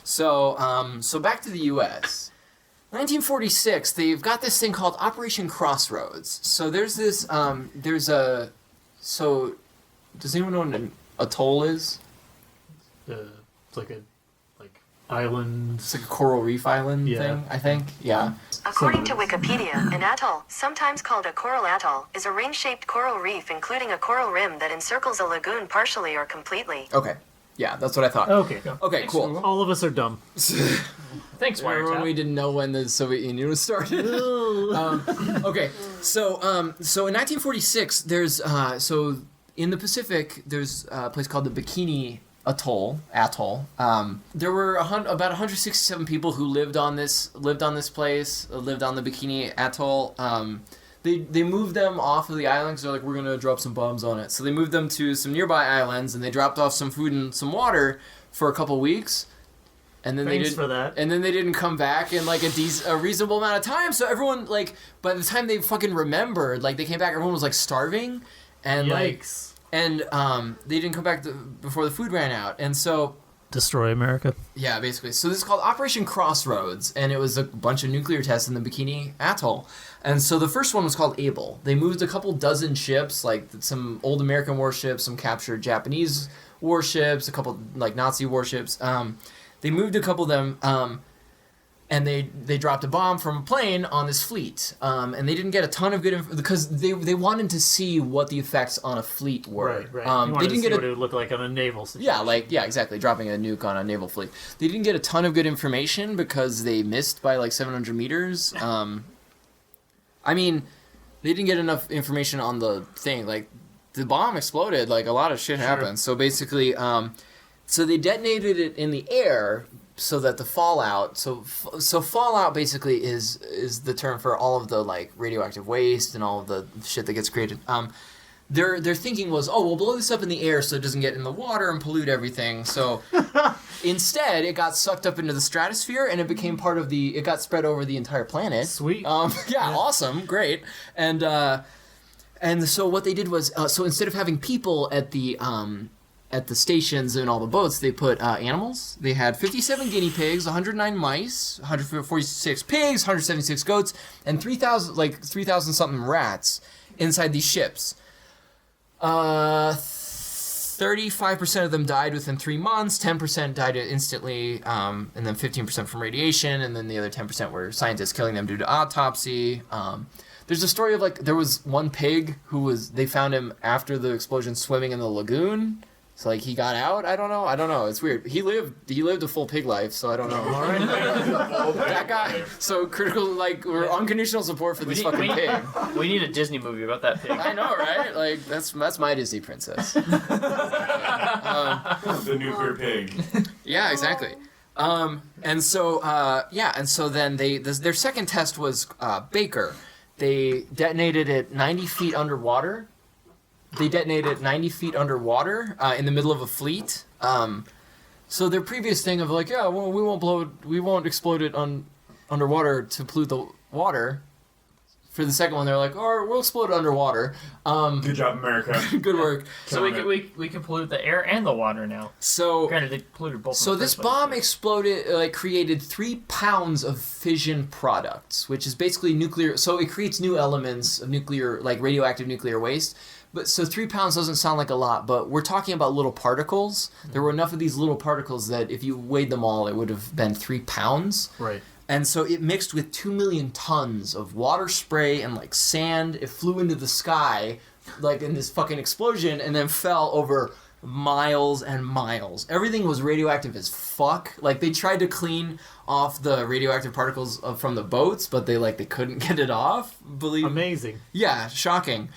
So back to the U.S. 1946, they've got this thing called Operation Crossroads. So there's this, so does anyone know what an atoll is? It's like a island. It's like a coral reef island thing, I think. Yeah. According to Wikipedia, an atoll, sometimes called a coral atoll, is a ring-shaped coral reef including a coral rim that encircles a lagoon partially or completely. Okay. Yeah, that's what I thought. Okay. Okay, cool. All of us are dumb. Thanks, Wiretap. We didn't know when the Soviet Union was started. Okay, so in 1946, there's so in the Pacific, there's a place called the Bikini Atoll. There were about 167 people who lived on this place, lived on the Bikini Atoll. They moved them off of the island because they're like, we're going to drop some bombs on it. So they moved them to some nearby islands, and they dropped off some food and some water for a couple weeks. And then Thanks for that. And then they didn't come back in like a reasonable amount of time. So everyone, like, by the time they fucking remembered, like, they came back, everyone was like starving, and Yikes. they didn't come back before the food ran out, and so. Destroy America. Yeah, basically. So this is called Operation Crossroads, and it was a bunch of nuclear tests in the Bikini Atoll. And so the first one was called Able. They moved a couple dozen ships, like some old American warships, some captured Japanese warships, a couple like Nazi warships. They moved a couple of them, and they dropped a bomb from a plane on this fleet. And they didn't get a ton of good info because they wanted to see what the effects on a fleet were. Right. They didn't get what it would look like on a naval situation. Yeah, exactly. Dropping a nuke on a naval fleet. They didn't get a ton of good information because they missed by like 700 meters. I mean, they didn't get enough information on the thing. Like, the bomb exploded. Like, a lot of shit happened. So basically, so they detonated it in the air so that the fallout. So fallout basically is the term for all of the like radioactive waste and all of the shit that gets created. Their thinking was, we'll blow this up in the air so it doesn't get in the water and pollute everything. So instead, it got sucked up into the stratosphere and it became part of it got spread over the entire planet. Sweet. Awesome, great. And so what they did was, so instead of having people at the stations and all the boats, they put animals. They had 57 guinea pigs, 109 mice, 146 pigs, 176 goats, and 3,000 something rats inside these ships. 35% of them died within 3 months, 10% died instantly, and then 15% from radiation, and then the other 10% were scientists killing them due to autopsy. There's a story of, like, there was one pig they found him after the explosion swimming in the lagoon. So, like, he got out? I don't know. It's weird. He lived a full pig life, so I don't know. That guy. So critical, like, we're unconditional support for this fucking pig. We need a Disney movie about that pig. I know, right? Like, that's my Disney princess. The nuclear pig. Yeah, exactly. And so then their second test was Baker. They detonated it 90 feet underwater. In the middle of a fleet. So their previous thing of like, we won't explode it underwater to pollute the water. For the second one, they're like, we'll explode it underwater. Good job, America. Good work. So we can pollute the air and the water now. So granted, they polluted both. So this bomb exploded, created 3 pounds of fission products, which is basically nuclear. So it creates new elements of nuclear, like radioactive nuclear waste. But so 3 pounds doesn't sound like a lot, but we're talking about little particles. There were enough of these little particles that if you weighed them all, it would have been 3 pounds. Right. And so it mixed with 2 million tons of water spray and like sand. It flew into the sky, like in this fucking explosion, and then fell over miles and miles. Everything was radioactive as fuck. Like, they tried to clean off the radioactive particles from the boats, but they couldn't get it off. Amazing. Yeah, shocking.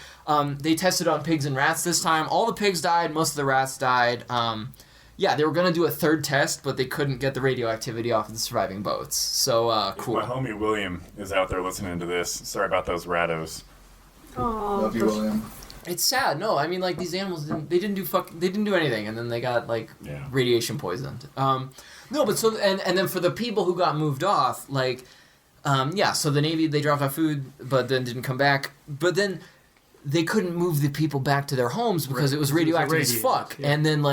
They tested on pigs and rats this time. All the pigs died. Most of the rats died. They were going to do a third test, but they couldn't get the radioactivity off of the surviving boats. So, cool. My homie William is out there listening to this. Sorry about those rattos. Oh, love you, William. It's sad. No, I mean, like, these animals they didn't do anything, and then they got radiation poisoned. No, but so and then for the people who got moved off, so the Navy, they dropped off food, but then didn't come back. But then they couldn't move the people back to their homes because it was radioactive as fuck. Yeah. And then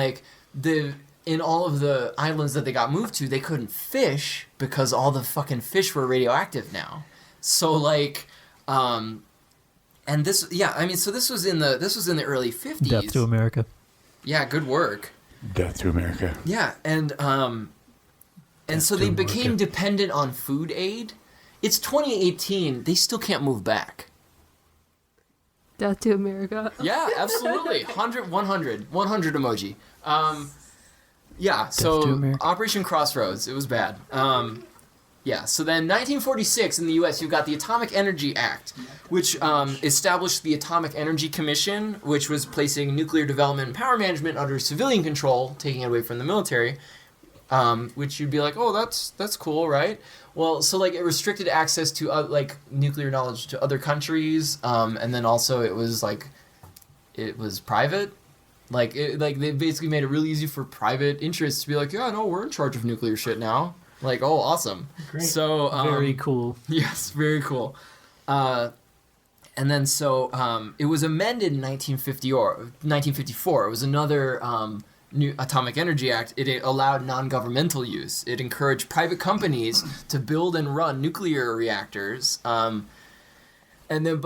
the in all of the islands that they got moved to, they couldn't fish because all the fucking fish were radioactive now. So like, and this, yeah, I mean, so this was in the early 50s. Death to America. Yeah, good work. Death to America. Yeah, and so they became dependent on food aid. It's 2018. They still can't move back. Death to America. Yeah, absolutely. 100 emoji. Yeah, to so America. Operation Crossroads, it was bad. Yeah, so then 1946 in the U.S., you've got the Atomic Energy Act, which established the Atomic Energy Commission, which was placing nuclear development and power management under civilian control, taking it away from the military, which you'd be like, oh, that's cool, right? Well, so like it restricted access to like nuclear knowledge to other countries, and then also it was private. Like they basically made it really easy for private interests to be like, yeah, no, we're in charge of nuclear shit now. Like, oh, awesome. Great. So Very cool. Yes, very cool. And then so it was amended in 1954. It was another new Atomic Energy Act. It allowed non-governmental use. It encouraged private companies to build and run nuclear reactors. But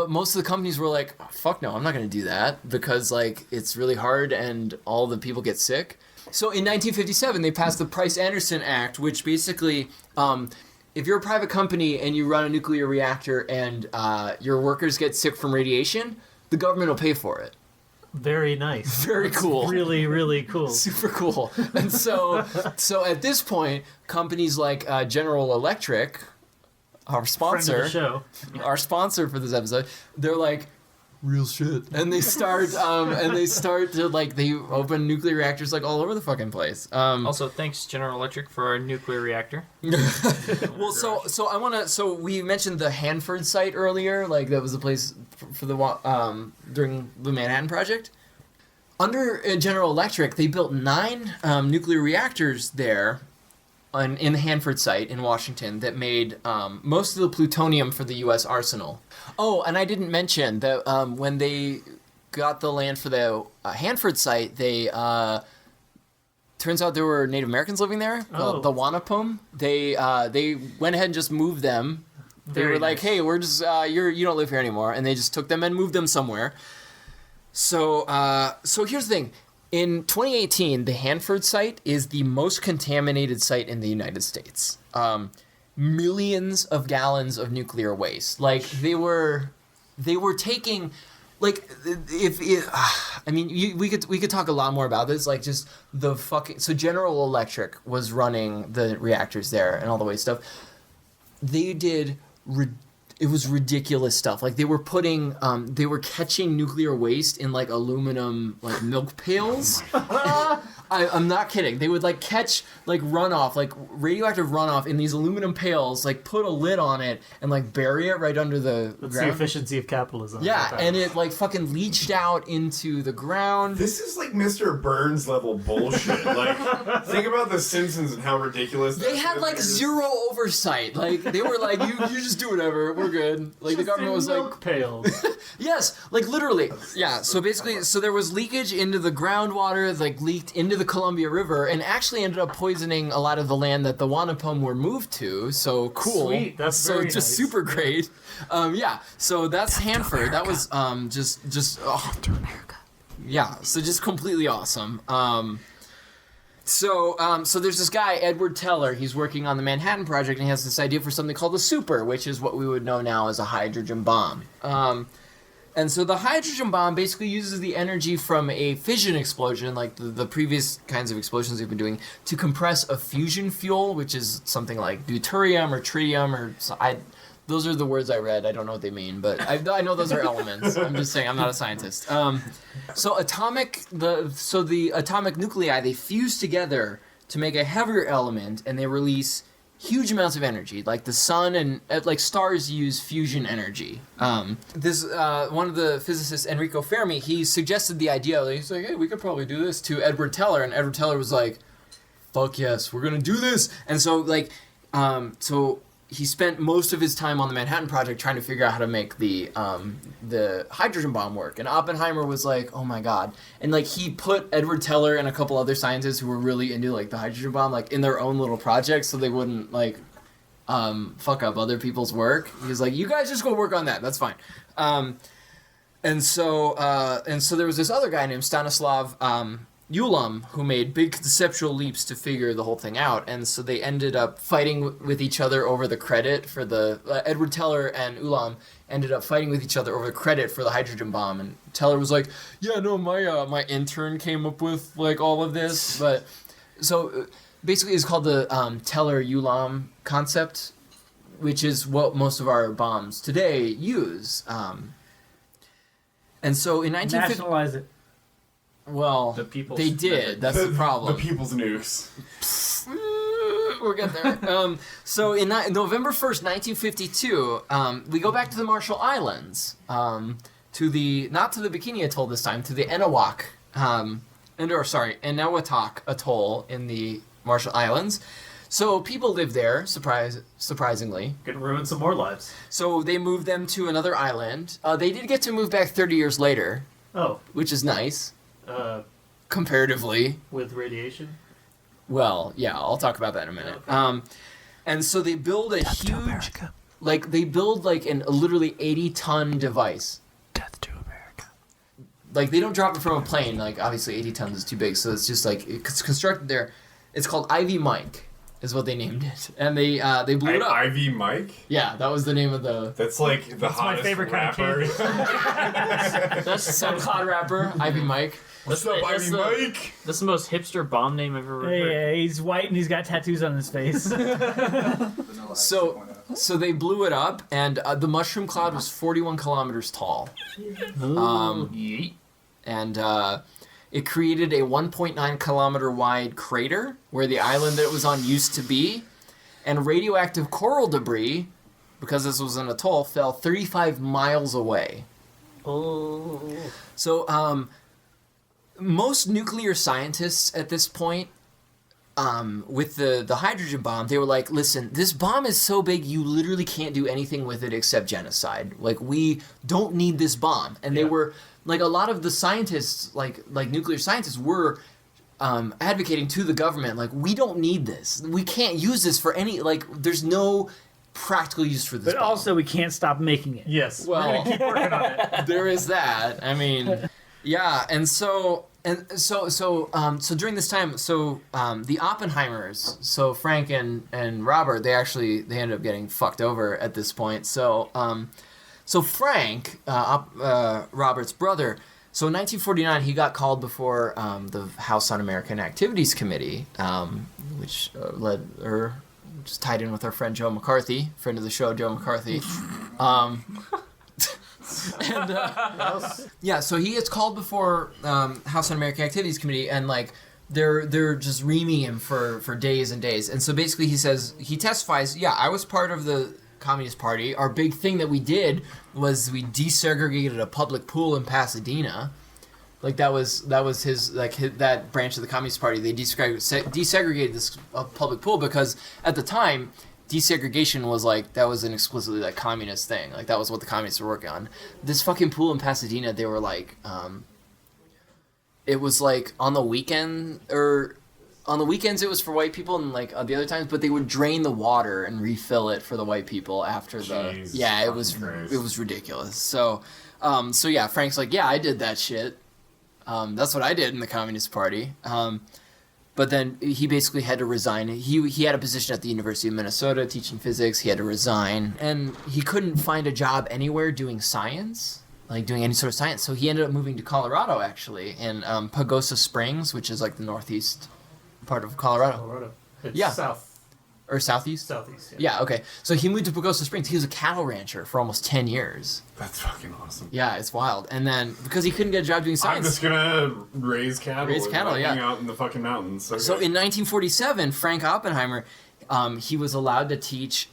most of the companies were like, oh, fuck no, I'm not going to do that because like it's really hard and all the people get sick. So in 1957, they passed the Price-Anderson Act, which basically, if you're a private company and you run a nuclear reactor and your workers get sick from radiation, the government will pay for it. Very nice. Very cool. Really, really cool. Super cool. And so at this point, companies like General Electric, our sponsor, Friend of the show. our sponsor for this episode, they're like, real shit. And they start to like, they open nuclear reactors like all over the fucking place. Also, thanks General Electric for our nuclear reactor. Well, so we mentioned the Hanford site earlier, like that was the place for the during the Manhattan Project. Under General Electric, they built 9 nuclear reactors there in the Hanford site in Washington that made most of the plutonium for the U.S. arsenal. Oh, and I didn't mention that when they got the land for the Hanford site, they turns out there were Native Americans living there, the Wanapum. They went ahead and just moved them. They were like, hey, we're just you don't live here anymore, and they just took them and moved them somewhere. So here's the thing. In 2018, the Hanford site is the most contaminated site in the United States. Millions of gallons of nuclear waste. Like they were taking, like we could talk a lot more about this. Like just the fucking. So General Electric was running the reactors there and all the waste stuff. They did. It was ridiculous stuff. Like they were catching nuclear waste in like aluminum like milk pails. I'm not kidding. They would like catch like runoff, like radioactive runoff in these aluminum pails, like put a lid on it and like bury it right under the That's ground. the efficiency of capitalism. Yeah, and it like fucking leached out into the ground. This is like Mr. Burns level bullshit. Like, think about The Simpsons and how ridiculous They had like zero oversight. Like they were like, you just do whatever, we're good. Like the government was like, milk pails. yes, like literally. Yeah, so basically, there was leakage into the groundwater, like leaked into the Columbia River, and actually ended up poisoning a lot of the land that the Wanapum were moved to. So cool. Sweet, that's so very just nice. super great. Yeah, so that's Hanford. That was just America. yeah, so just completely awesome. So there's this guy, Edward Teller. He's working on the Manhattan Project, and he has this idea for something called a super, which is what we would know now as a hydrogen bomb. And so the hydrogen bomb basically uses the energy from a fission explosion, like the previous kinds of explosions we've been doing, to compress a fusion fuel, which is something like deuterium or tritium or... those are the words I read. I don't know what they mean, but I know those are elements. I'm just saying, I'm not a scientist. So the atomic nuclei, they fuse together to make a heavier element, and they release huge amounts of energy. Like the sun and like stars use fusion energy. This one of the physicists, Enrico Fermi, he suggested the idea. He's like, hey, we could probably do this to Edward Teller, and Edward Teller was like, fuck yes, we're gonna do this. And so like, he spent most of his time on the Manhattan Project trying to figure out how to make the hydrogen bomb work. And Oppenheimer was like, oh my god. And like he put Edward Teller and a couple other scientists who were really into like the hydrogen bomb like in their own little project so they wouldn't like fuck up other people's work. He was like, you guys just go work on that. That's fine. And so there was this other guy named Stanislav Ulam, who made big conceptual leaps to figure the whole thing out, and so they ended up fighting with each other over the credit for the Edward Teller and Ulam ended up fighting with each other over the credit for the hydrogen bomb, and Teller was like, yeah, no, my intern came up with like all of this, but so basically it's called the Teller-Ulam concept, which is what most of our bombs today use, and so in 1950, Nationalize it. well, The people's they did. That's the problem. The people's nukes. We'll get there. So in November 1st, 1952, we go back to the Marshall Islands, not to the Bikini Atoll this time, to the Eniwak, Eniwetok Atoll in the Marshall Islands. So people live there, surprisingly. Could ruin some more lives. So they moved them to another island. They did get to move back 30 years later, Oh, which is nice, uh, comparatively. with radiation? Well, yeah, I'll talk about that in a minute. Okay. And so they build a huge, like they build like a literally 80-ton device. Death to America. Like they don't drop it from a plane. Like obviously 80 tons is too big, so it's just like it's constructed there. It's called Ivy Mike, is what they named it, and they blew it up. Ivy Mike? Yeah, that was the name of the. That's like the That's my hottest favorite kind of rapper. That's some hot rapper, Ivy Mike. What's up, That's Ivy the- Mike? That's the most hipster bomb name I've ever heard. Yeah, he's white and he's got tattoos on his face. So they blew it up, and the mushroom cloud was 41 kilometers tall. Yeet. And it created a 1.9 kilometer wide crater where the island that it was on used to be, and radioactive coral debris, because this was an atoll, fell 35 miles away. Oh. So most nuclear scientists at this point, with the hydrogen bomb, they were like, listen, this bomb is so big you literally can't do anything with it except genocide. Like, we don't need this bomb. And they were, like, a lot of the scientists, like nuclear scientists were advocating to the government, like, we don't need this. We can't use this for any, like, there's no practical use for this But bomb. also, we can't stop making it. Yes. Well, We're gonna keep working on it. there is that. I mean, yeah, and so during this time, the Oppenheimers, so Frank and Robert, they ended up getting fucked over at this point. So Frank, Robert's brother, so in 1949 he got called before the House Un-American Activities Committee, which just tied in with our friend Joe McCarthy, friend of the show, Joe McCarthy. And yeah, so he gets called before House Un-American Activities Committee, and like they're just reaming him for days and days. And so basically he testifies, yeah, I was part of the Communist Party. Our big thing that we did was we desegregated a public pool in Pasadena. Like that was his that branch of the Communist Party. They desegregated this public pool because at the time desegregation was like that was an explicitly like communist thing. Like that was what the communists were working on. This fucking pool in Pasadena, they were like, it was like on the weekends it was for white people, and like the other times, but they would drain the water and refill it for the white people after Jesus it was ridiculous. So yeah, Frank's like, yeah, I did that shit. That's what I did in the Communist Party. But then he basically had to resign. He had a position at the University of Minnesota teaching physics. He had to resign. And he couldn't find a job anywhere doing science, like doing any sort of science. So he ended up moving to Colorado, actually, in Pagosa Springs, which is like the northeast part of Colorado. It's Yeah. south. Or southeast? Southeast, Yeah, okay. So he moved to Pagosa Springs. He was a cattle rancher for almost 10 years. That's fucking awesome. Yeah, it's wild. And then, because he couldn't get a job doing I'm science... just gonna raise cattle. Raise cattle, hang yeah. out in the fucking mountains. Okay. So in 1947, Frank Oppenheimer, he was allowed to teach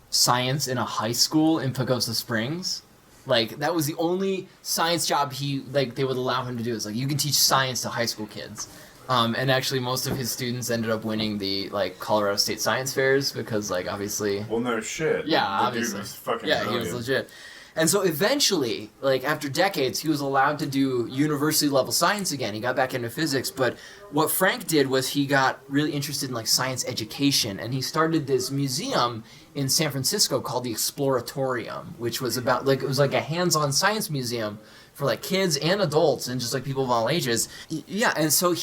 science in a high school in Pagosa Springs. Like, that was the only science job they would allow him to do. Is like, you can teach science to high school kids. And actually, most of his students ended up winning the like Colorado State Science Fairs because, like, obviously. Well, no shit. Yeah, the obviously. Dude was fucking yeah, brilliant. he was legit. And so eventually, like after decades, he was allowed to do university level science again. He got back into physics, but what Frank did was he got really interested in like science education, and he started this museum in San Francisco called the Exploratorium, which was about like it was like a hands-on science museum for like kids and adults and just like people of all ages. Yeah, and so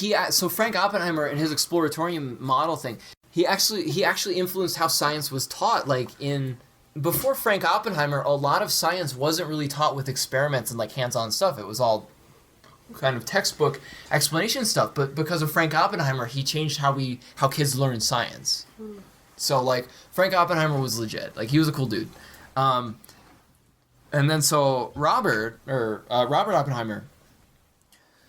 Frank Oppenheimer and his Exploratorium model thing, he actually influenced how science was taught like in. Before Frank Oppenheimer, a lot of science wasn't really taught with experiments and like hands-on stuff. It was all kind of textbook explanation stuff. But because of Frank Oppenheimer, he changed how kids learn science. So like Frank Oppenheimer was legit. Like he was a cool dude. And then so Robert Oppenheimer.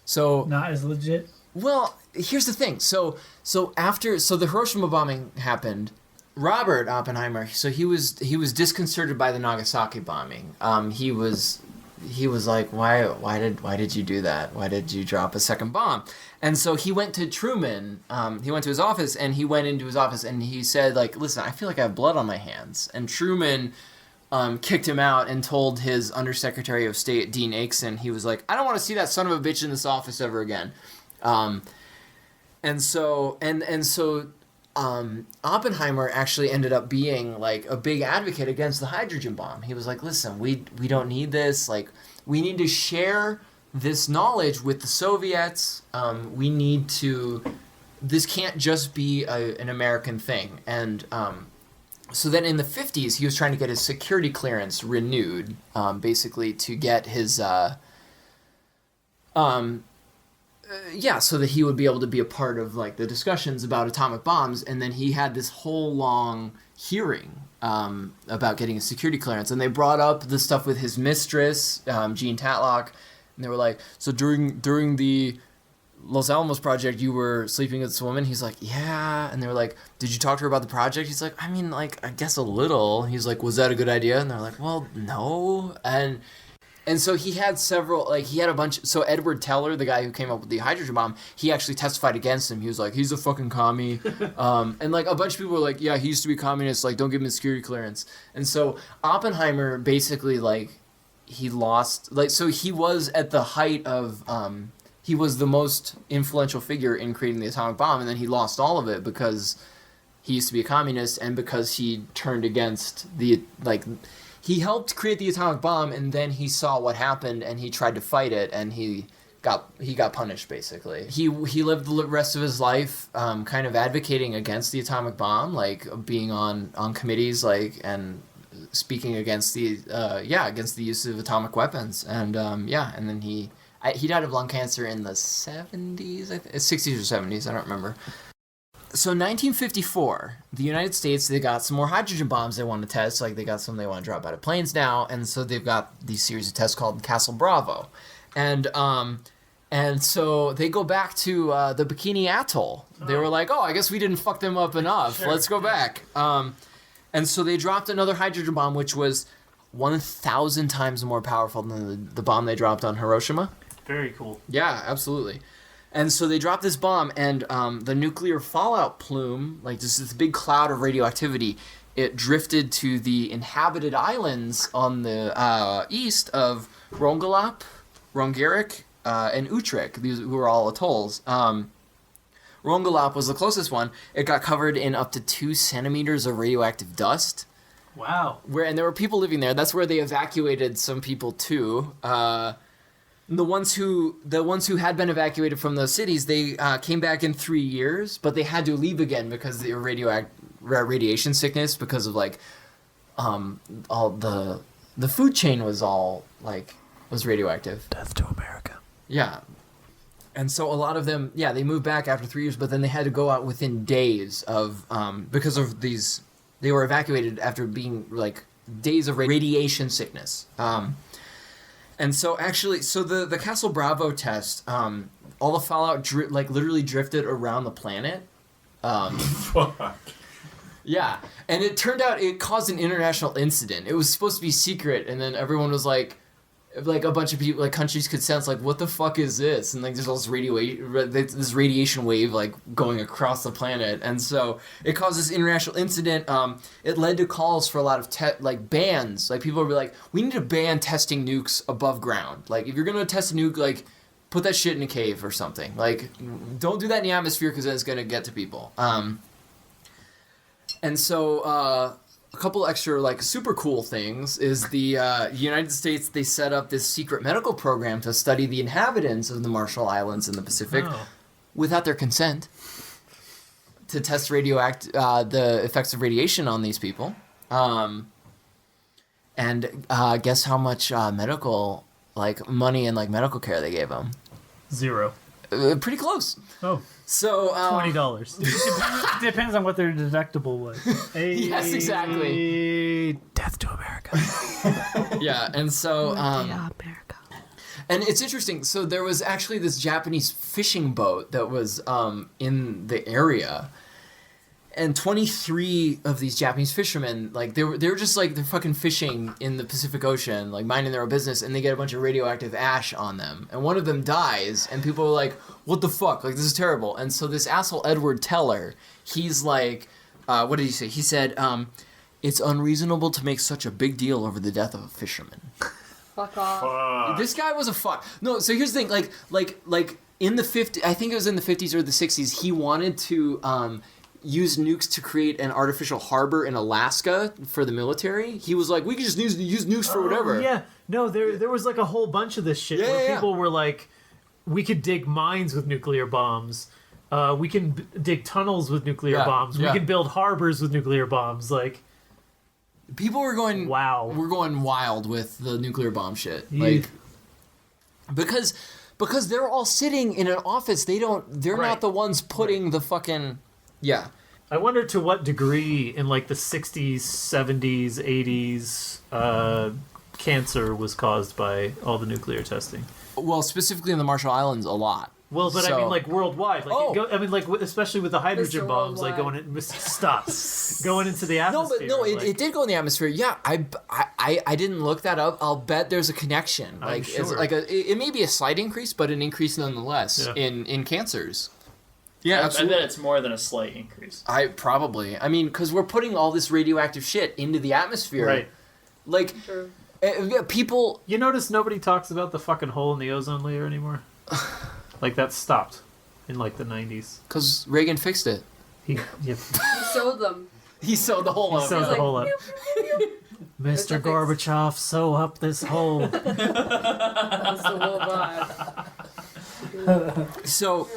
So Not as legit. well, here's the thing. So the Hiroshima bombing happened. Robert Oppenheimer, so he was disconcerted by the Nagasaki bombing. He was like, why did you do that? Why did you drop a second bomb? And so he went to Truman. He went to his office, and he went into his office, and he said, like, listen, I feel like I have blood on my hands. And Truman kicked him out and told his Undersecretary of State, Dean Aikson, he was like, I don't want to see that son of a bitch in this office ever again. And so Oppenheimer actually ended up being like a big advocate against the hydrogen bomb. He was like, listen, we don't need this. Like, we need to share this knowledge with the Soviets. This can't just be an American thing. And so then in the 50s, he was trying to get his security clearance renewed, basically to get his so that he would be able to be a part of like the discussions about atomic bombs, and then he had this whole long hearing about getting a security clearance, and they brought up the stuff with his mistress, Jean Tatlock, and they were like, so during the Los Alamos project, you were sleeping with this woman? He's like, yeah. And they were like, did you talk to her about the project? He's like, I mean, like, I guess a little. He's like, was that a good idea? And they're like, well, no. And so he had a bunch. So Edward Teller, the guy who came up with the hydrogen bomb, he actually testified against him. He was like, he's a fucking commie. And like a bunch of people were like, yeah, he used to be communist. Like, don't give him a security clearance. And so Oppenheimer basically like he lost. Like, so he was at the height of. He was the most influential figure in creating the atomic bomb, and then he lost all of it because he used to be a communist and because he turned against he helped create the atomic bomb, and then he saw what happened and he tried to fight it, and he got punished basically. He lived the rest of his life kind of advocating against the atomic bomb, like being on committees like and speaking against the use of atomic weapons, and and then he died of lung cancer in the 70s, 60s or 70s, I don't remember. So 1954, the United States, they got some more hydrogen bombs they want to test. Like, they got some they want to drop out of planes now, and so they've got these series of tests called Castle Bravo. And so they go back to the Bikini Atoll. They were like, oh, I guess we didn't fuck them up enough. Sure. Let's go back. And so they dropped another hydrogen bomb, which was 1,000 times more powerful than the bomb they dropped on Hiroshima. Very cool. Yeah, absolutely. And so they dropped this bomb, and the nuclear fallout plume, like this big cloud of radioactivity, it drifted to the inhabited islands on the east of Rongelap, Rongerik, and Utrecht. These who are all atolls. Rongelap was the closest one. It got covered in up to 2 centimeters of radioactive dust. Wow. And there were people living there. That's where they evacuated some people too. The ones who had been evacuated from those cities, they came back in 3 years, but they had to leave again because they were radiation sickness because of like all the food chain was radioactive. Death to America. Yeah. And so a lot of them, they moved back after 3 years, but then they had to go out within days of because of these. They were evacuated after being like days of radiation sickness. And so actually, the Castle Bravo test, all the fallout literally drifted around the planet. Fuck. Yeah, and it turned out it caused an international incident. It was supposed to be secret, and then everyone was like, like a bunch of people, like countries could sense like, what the fuck is this? And like there's all this radiation wave like going across the planet, and so it caused this international incident. It led to calls for a lot of like bans. Like people would be like, we need to ban testing nukes above ground. Like if you're gonna test a nuke, like put that shit in a cave or something. Like don't do that in the atmosphere because then it's gonna get to people. And so. A couple extra, like, super cool things is the United States, they set up this secret medical program to study the inhabitants of the Marshall Islands in the Pacific without their consent to test the effects of radiation on these people. And guess how much medical, like, money and, like, medical care they gave them? 0. Pretty close. Oh. So $20. Depends on what their deductible was. Yes, exactly. Death to America. Yeah, and so Yeah, America. and it's interesting. So there was actually this Japanese fishing boat that was in the area, and 23 of these Japanese fishermen, like they were just like they're fucking fishing in the Pacific Ocean, like minding their own business, and they get a bunch of radioactive ash on them, and one of them dies, and people are like, what the fuck? Like, this is terrible. And so this asshole Edward Teller, he's like, what did he say? He said, it's unreasonable to make such a big deal over the death of a fisherman. Fuck off. This guy was a fuck. No, so here's the thing, like in the 50s, I think it was in the 50s or the 60s, he wanted to use nukes to create an artificial harbor in Alaska for the military. He was like, we could just use nukes for whatever. Yeah. No, there was like a whole bunch of this shit where people were like, we could dig mines with nuclear bombs. We can dig tunnels with nuclear bombs. We can build harbors with nuclear bombs. Like, people were going, wow, we're going wild with the nuclear bomb shit. Yeah. Like, because they're all sitting in an office. They're not the ones putting the fucking, yeah. I wonder to what degree in like the 60s, 70s, 80s, cancer was caused by all the nuclear testing. Well, specifically in the Marshall Islands, a lot. Well, but I mean, like worldwide. Like, especially with the hydrogen Mr. bombs, like going in, going into the atmosphere. It did go in the atmosphere. Yeah, I didn't look that up. I'll bet there's a connection. Like, sure. It's like it may be a slight increase, but an increase nonetheless in cancers. Yeah, I absolutely. bet it's more than a slight increase. I mean, because we're putting all this radioactive shit into the atmosphere. Right. Like, people. You notice nobody talks about the fucking hole in the ozone layer anymore. Like that stopped in like the 90s. Because Reagan fixed it. He He sewed them. He sewed the hole up. sewed the like, hole up. Mr. Gorbachev, sew up this hole. That's the whole vibe. So,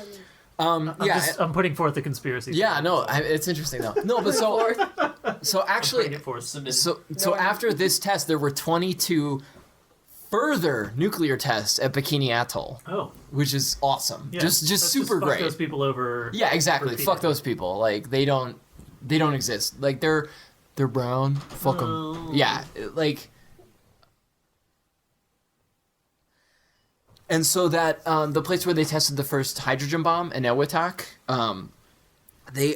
I'm putting forth the conspiracy. yeah, no, it's interesting though. No, but so actually, Putting it forth. so after this test, there were 22 further nuclear tests at Bikini Atoll. Oh, Which is awesome. yeah. Just Let's super fuck great. those people over. Yeah, exactly. over Fuck Peter. those people. Like they don't exist. Like they're brown. Fuck them. Oh. Yeah, like. And so that the place where they tested the first hydrogen bomb in Eniwetok, they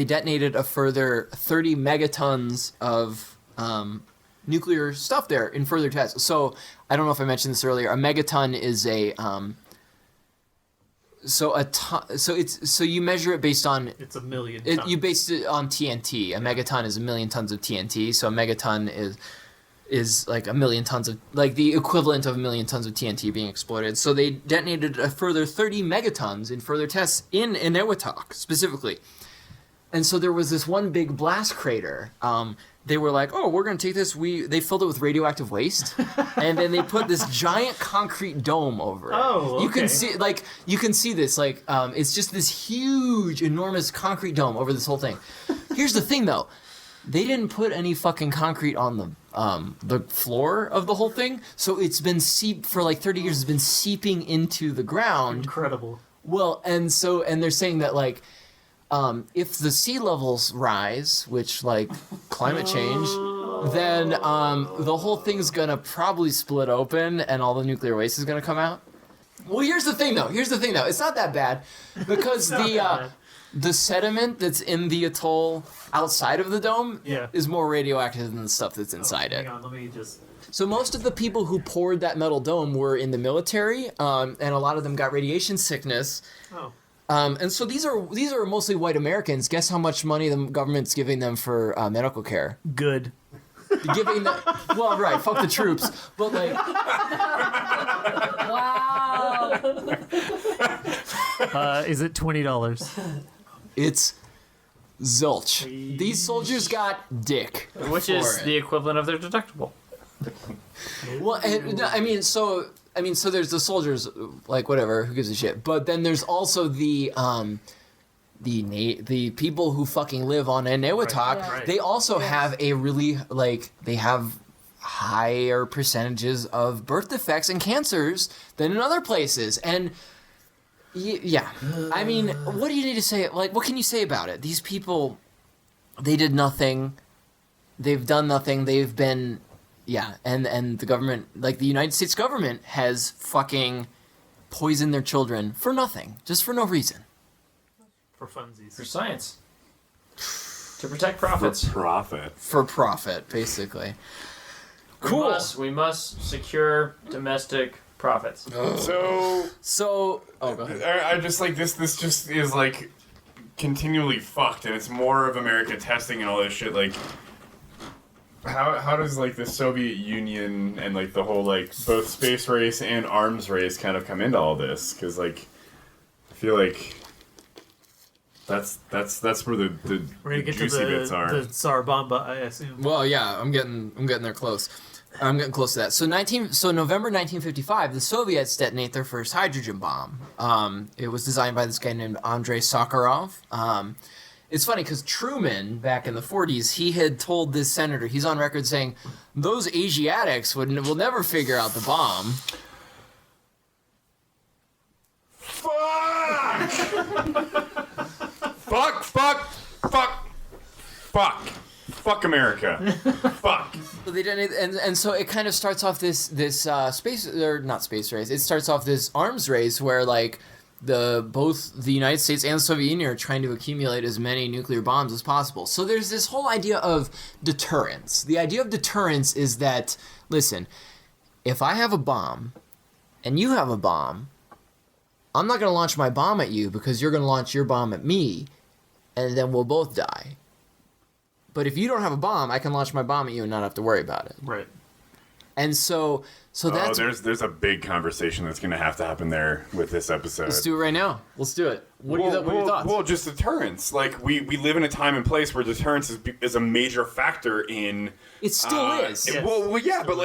detonated a further 30 megatons of nuclear stuff there in further tests. So I don't know if I mentioned this earlier. A megaton is so you measure it based on It's a million. you based it on TNT. A megaton is a million tons of TNT. So a megaton is like a million tons of, like the equivalent of a million tons of TNT being exploded. So they detonated a further 30 megatons in further tests in Eniwetok specifically. And so there was this one big blast crater. They were like, oh, we're going to take this. They filled it with radioactive waste. And then they put this giant concrete dome over it. Oh, You can okay. see this. Like, it's just this huge, enormous concrete dome over this whole thing. Here's the thing, though. They didn't put any fucking concrete on the floor of the whole thing. So it's been for like 30 years, it's been seeping into the ground. Incredible. Well, and they're saying that, like, if the sea levels rise, which, like, climate change, then the whole thing's gonna probably split open and all the nuclear waste is gonna come out. Well, here's the thing, though. It's not that bad because the sediment that's in the atoll outside of the dome is more radioactive than the stuff that's inside it. Hang on, let me just... So most of the people who poured that metal dome were in the military, and a lot of them got radiation sickness. Oh. And so these are mostly white Americans. Guess how much money the government's giving them for medical care? Good. Giving them, well, right, fuck the troops, but like, Wow. Is it $20? it's zilch. These soldiers got dick, Which is the equivalent of their deductible. well, and, I mean, so there's the soldiers, like whatever, who gives a shit. But then there's also the people who fucking live on Eniwetok. Right. They also have a really they have higher percentages of birth defects and cancers than in other places. And yeah, I mean, what do you need to say? Like, what can you say about it? These people, they did nothing. They've done nothing. They've been. Yeah, and the government, like the United States government, has fucking poisoned their children for nothing, just for no reason. For funsies. For science. To protect profits. For profit, basically. Cool. We must secure domestic profits. So, oh, go ahead. I just like this just is like continually fucked, and it's more of America testing and all this shit. Like, how does like the Soviet Union and like the whole like both space race and arms race kind of come into all this? Because like I feel like that's where the We're gonna get juicy to bits are. the Tsar Bomba, I assume. Well, yeah, I'm getting there close. I'm getting close to that. So November 1955, the Soviets detonate their first hydrogen bomb. It was designed by this guy named Andrei Sakharov. It's funny because Truman, back in the 40s, he had told this senator, he's on record saying, those Asiatics will never figure out the bomb. Fuck! Fuck America. Fuck. So they detonate, and so it kind of starts off this space, or not space race. It starts off this arms race where like both the United States and the Soviet Union are trying to accumulate as many nuclear bombs as possible. So there's this whole idea of deterrence. The idea of deterrence is that, listen, if I have a bomb and you have a bomb, I'm not going to launch my bomb at you because you're going to launch your bomb at me, and then we'll both die. But if you don't have a bomb, I can launch my bomb at you and not have to worry about it. Right. And so that's... there's a big conversation that's going to happen there with this episode. Let's do it right now. Let's do it. What are your thoughts? Well, just deterrence. Like, we live in a time and place where deterrence is a major factor in... It still is. Yes. Well, yeah, but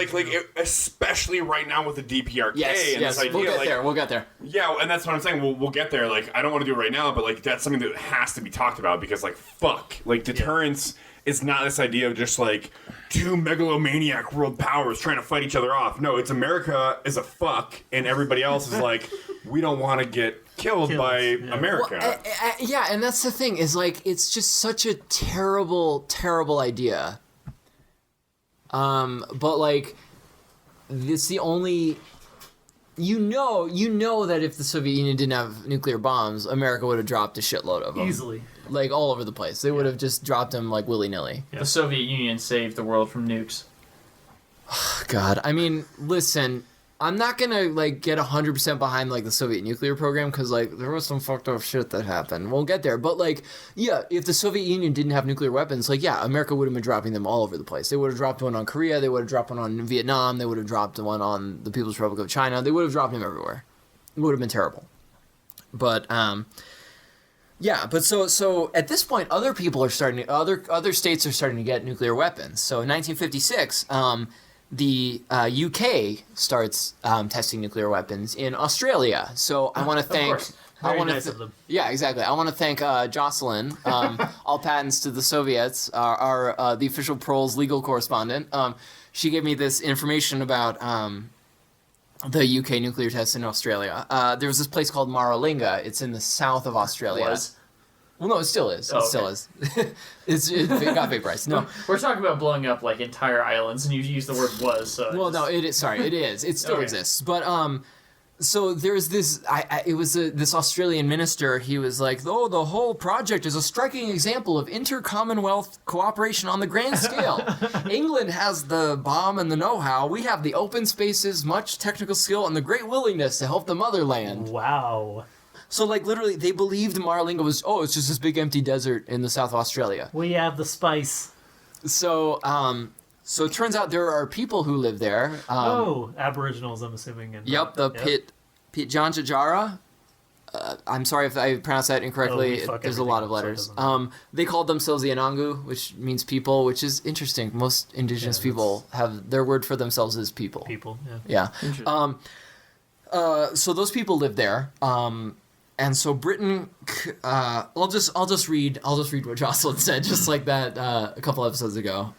especially right now with the DPRK and this idea. We'll get there. Yeah, and that's what I'm saying. We'll get there. Like, I don't want to do it right now, but like that's something that has to be talked about because like fuck, like deterrence is not this idea of just like two megalomaniac world powers trying to fight each other off. No, it's America is a fuck, and everybody else is like, we don't want to get killed by America. Well, yeah, and that's the thing is like it's just such a terrible, terrible idea. But like, it's the only. You know that if the Soviet Union didn't have nuclear bombs, America would have dropped a shitload of them. Easily. Like, all over the place. They would have just dropped them, like, willy-nilly. The Soviet Union saved the world from nukes. God, I mean, listen, I'm not gonna, like, get 100% behind, like, the Soviet nuclear program, because, like, there was some fucked up shit that happened. We'll get there. But, like, yeah, if the Soviet Union didn't have nuclear weapons, like, yeah, America would have been dropping them all over the place. They would have dropped one on Korea, they would have dropped one on Vietnam, they would have dropped one on the People's Republic of China, they would have dropped them everywhere. It would have been terrible. But, yeah, but so at this point, other states are starting to get nuclear weapons. So in 1956, the UK starts testing nuclear weapons in Australia. So I want to thank. Very nice of them. Yeah, exactly. I want to thank Jocelyn. All patents to the Soviets are the official Proles legal correspondent. She gave me this information about the UK nuclear tests in Australia. There was this place called Maralinga. It's in the south of Australia. Well, no, it still is. It still is. It got vaporized. No, we're talking about blowing up like entire islands, and you use the word "was." So well, no, it is. Sorry, it is. It still exists. But So there's this. It was this Australian minister. He was like, "Oh, the whole project is a striking example of inter-commonwealth cooperation on the grand scale. England has the bomb and the know-how. We have the open spaces, much technical skill, and the great willingness to help the motherland." Wow. So like literally, they believed Mar-a-Lago was it's just this big empty desert in the South of Australia. We have the spice. So so it turns out there are people who live there. Aboriginals, I'm assuming. Yep, the Pitjantjatjara. I'm sorry if I pronounced that incorrectly. There's a lot of letters. They called themselves the Anangu, which means people, which is interesting. Most indigenous people have their word for themselves is people. People, yeah. So those people live there. And so Britain, I'll just read what Jocelyn said, just like that a couple episodes ago.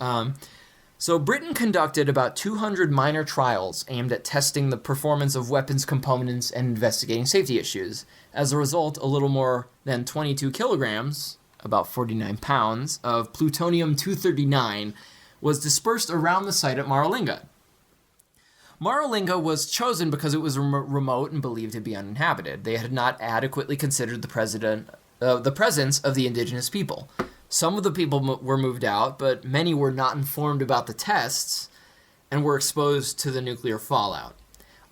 So Britain conducted about 200 minor trials aimed at testing the performance of weapons components and investigating safety issues. As a result, a little more than 22 kilograms, about 49 pounds, of plutonium-239 was dispersed around the site at Mar-a-Lago. Mar-a-Lago was chosen because it was remote and believed to be uninhabited. They had not adequately considered the presence of the indigenous people. Some of the people were moved out, but many were not informed about the tests and were exposed to the nuclear fallout.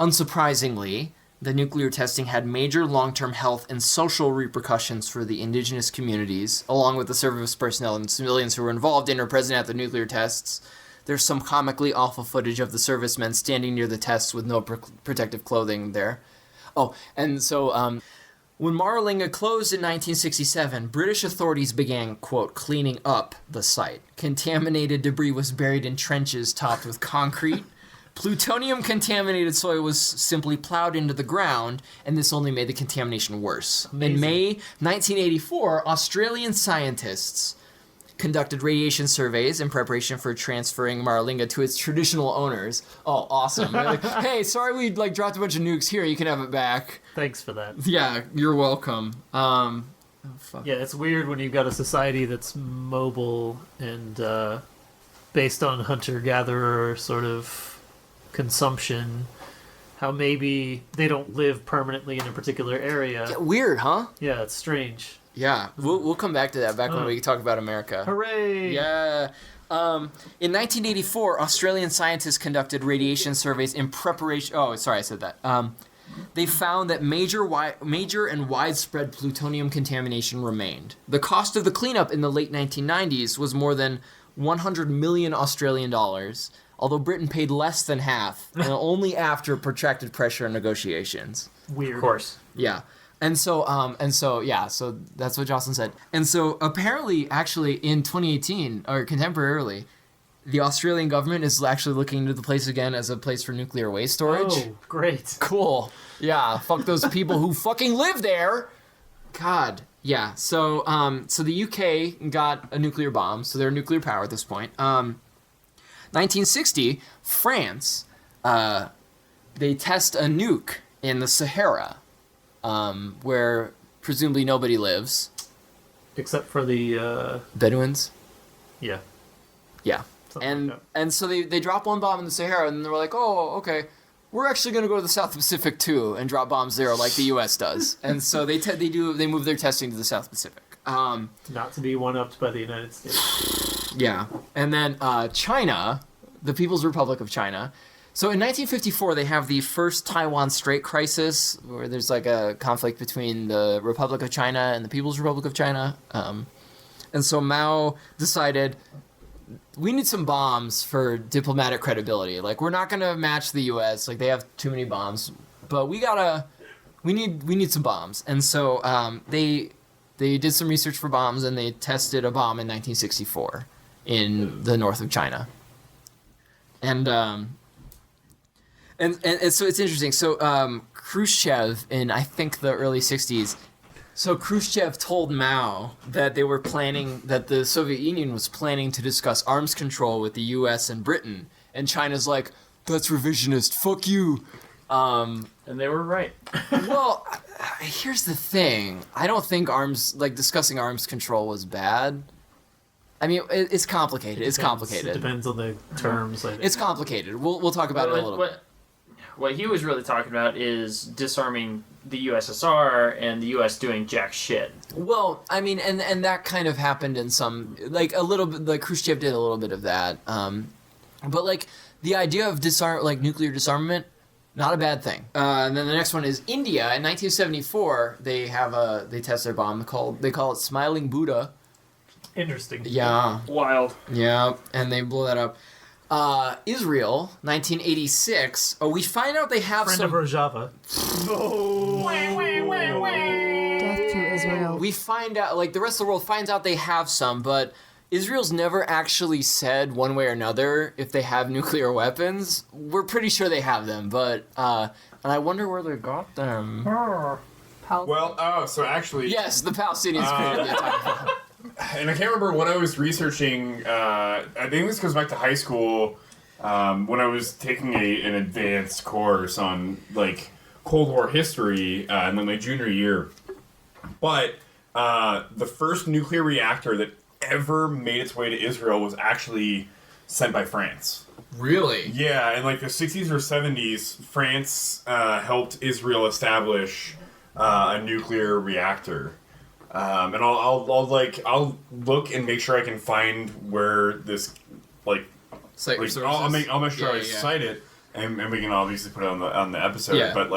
Unsurprisingly, the nuclear testing had major long-term health and social repercussions for the indigenous communities, along with the service personnel and civilians who were involved in or present at the nuclear tests. There's some comically awful footage of the servicemen standing near the tests with no protective clothing there. Oh, and so when Mar-a-Lago closed in 1967, British authorities began, quote, cleaning up the site. Contaminated debris was buried in trenches topped with concrete. Plutonium-contaminated soil was simply plowed into the ground, and this only made the contamination worse. Amazing. In May 1984, Australian scientists conducted radiation surveys in preparation for transferring Mar-a-Lago to its traditional owners. Oh, awesome. They're like, hey, sorry we dropped a bunch of nukes here. You can have it back. Thanks for that. Yeah, you're welcome. Fuck. Yeah, it's weird when you've got a society that's mobile and based on hunter-gatherer sort of consumption, how maybe they don't live permanently in a particular area. Yeah, weird, huh? Yeah, it's strange. Yeah, we'll come back to that when we talk about America. Hooray! Yeah. In 1984, Australian scientists conducted radiation surveys in preparation... Oh, sorry, I said that. They found that major and widespread plutonium contamination remained. The cost of the cleanup in the late 1990s was more than 100 million Australian dollars, although Britain paid less than half, and only after protracted pressure and negotiations. Weird. Of course. Yeah. So that's what Jocelyn said. And so apparently, actually, in 2018, or contemporarily, the Australian government is actually looking into the place again as a place for nuclear waste storage. Oh, great. Cool. Yeah, fuck those people who fucking live there. God. Yeah, so the UK got a nuclear bomb, so they're nuclear power at this point. 1960, France, they test a nuke in the Sahara, where presumably nobody lives. Except for the... Bedouins? Yeah. Yeah. And so they drop one bomb in the Sahara, and they're like, oh, okay, we're actually going to go to the South Pacific too and drop bombs there like the U.S. does. And so they move their testing to the South Pacific. Not to be one-upped by the United States. Yeah. And then China, the People's Republic of China. So in 1954, they have the first Taiwan Strait crisis, where there's like a conflict between the Republic of China and the People's Republic of China. And so Mao decided, we need some bombs for diplomatic credibility. Like, we're not going to match the U.S. Like, they have too many bombs. But we need some bombs. And so they did some research for bombs, and they tested a bomb in 1964 in the north of China. And so it's interesting. So Khrushchev in, I think, the early 60s, so Khrushchev told Mao that that the Soviet Union was planning to discuss arms control with the U.S. and Britain. And China's like, that's revisionist, fuck you. And they were right. Well, here's the thing. I don't think discussing arms control was bad. I mean, it's complicated. It's complicated. It depends on the terms. It's complicated. We'll talk about it a little bit. What he was really talking about is disarming the USSR and the US doing jack shit. Well, I mean, and that kind of happened in some, like, a little bit, like, Khrushchev did a little bit of that. But, like, the idea of nuclear disarmament, not a bad thing. And then the next one is India. In 1974, they test their bomb they call it Smiling Buddha. Interesting. Yeah. Wild. Yeah, and they blow that up. Israel, 1986. Oh, we find out they have Friend some... of Rojava. Death to Israel. We find out, like, the rest of the world finds out they have some, but Israel's never actually said one way or another if they have nuclear weapons. We're pretty sure they have them, but, and I wonder where they got them. Well, so actually... Yes, the Palestinians created the atomic bomb. And I can't remember when I was researching, I think this goes back to high school, when I was taking an advanced course on, like, Cold War history in my junior year. But the first nuclear reactor that ever made its way to Israel was actually sent by France. Really? Yeah, in like the 60s or 70s, France helped Israel establish a nuclear reactor. And I'll look and make sure I can find where this I'll make sure I cite it, and we can obviously put it on the episode. Yeah. But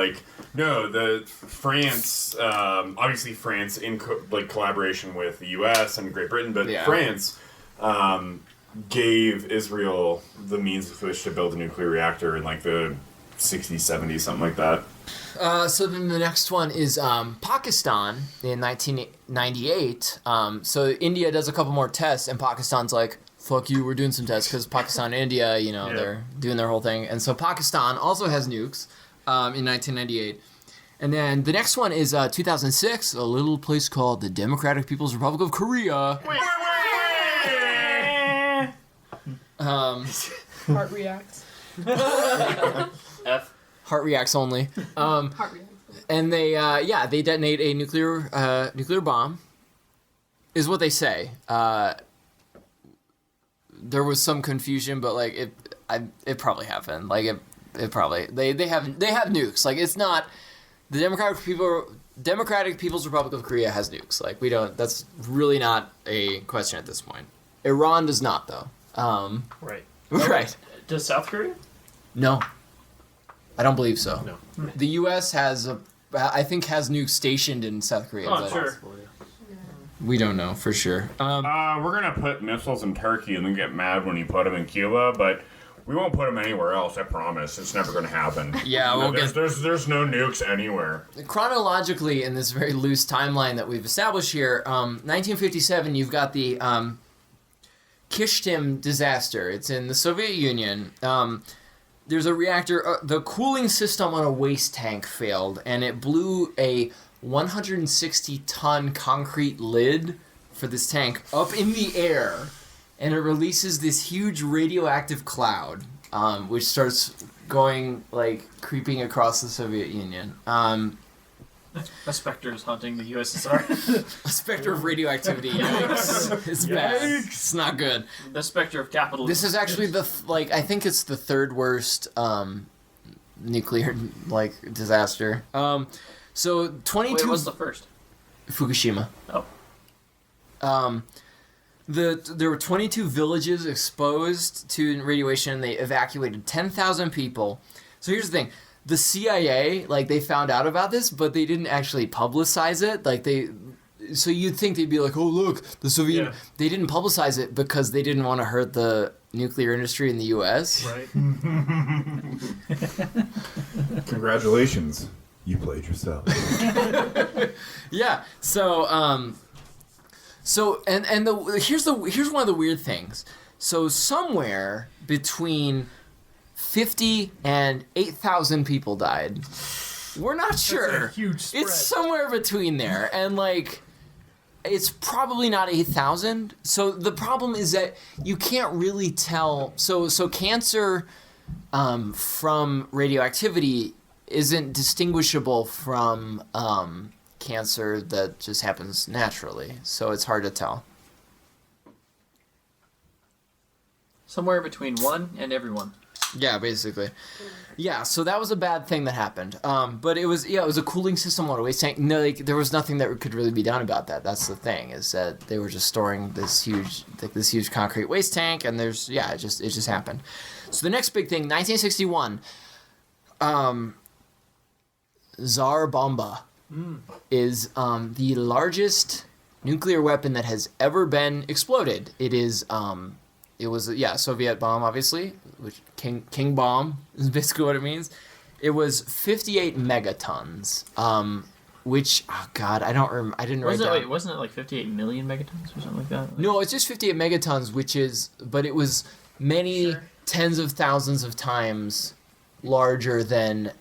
the France, obviously France in collaboration with the U.S. and Great Britain, but France gave Israel the means with which to build a nuclear reactor in like the 60s, 70s, something like that. So then the next one is Pakistan in 1998. So India does a couple more tests, and Pakistan's like, fuck you, we're doing some tests, because Pakistan and India, they're doing their whole thing. And so Pakistan also has nukes in 1998. And then the next one is 2006, a little place called the Democratic People's Republic of Korea. Heart reacts. F. Heart reacts only. Heart reacts. And they detonate a nuclear bomb, is what they say. There was some confusion, but like it probably happened. Like it probably they have nukes. Like it's not the Democratic People's Republic of Korea has nukes. Like we don't. That's really not a question at this point. Iran does not though. Right. Right. Does South Korea? No. I don't believe so. No. The U.S. has nukes stationed in South Korea. Oh, but sure. We don't know for sure. We're gonna put missiles in Turkey and then get mad when you put them in Cuba, but we won't put them anywhere else. I promise. It's never gonna happen. Yeah, we'll there's no nukes anywhere. Chronologically, in this very loose timeline that we've established here, 1957, you've got the Kishtim disaster. It's in the Soviet Union. There's a reactor. The cooling system on a waste tank failed, and it blew a 160-ton concrete lid for this tank up in the air, and it releases this huge radioactive cloud, which starts going, creeping across the Soviet Union. A specter is haunting the USSR. A specter of radioactivity. Yikes. It's bad. It's not good. The specter of capitalism. This is actually I think it's the third worst nuclear disaster. So 22. Wait, what's the first? Fukushima. Oh. There were 22 villages exposed to radiation. They evacuated 10,000 people. So here's the thing. The CIA, they found out about this, but they didn't actually publicize it. So you'd think they'd be like, oh, look, the Soviet... Yeah. They didn't publicize it because they didn't want to hurt the nuclear industry in the U.S. Right. Congratulations. You played yourself. Yeah. So, here's one of the weird things. So somewhere between 50 and 8,000 people died. We're not sure. That's a huge spread. It's somewhere between there, and it's probably not 8,000. So the problem is that you can't really tell. So cancer from radioactivity isn't distinguishable from cancer that just happens naturally. So it's hard to tell. Somewhere between one and everyone. Yeah, basically. Yeah, so that was a bad thing that happened. But it was a cooling system on a waste tank. No, there was nothing that could really be done about that. That's the thing, is that they were just storing this huge concrete waste tank, and it just happened. So the next big thing, 1961, Tsar Bomba is the largest nuclear weapon that has ever been exploded. It is it was a Soviet bomb, obviously, which King Bomb is basically what it means. It was 58 megatons, which I didn't write down. Wait, wasn't it like 58 million megatons or something like that? No, it's just 58 megatons, but it was many tens of thousands of times larger than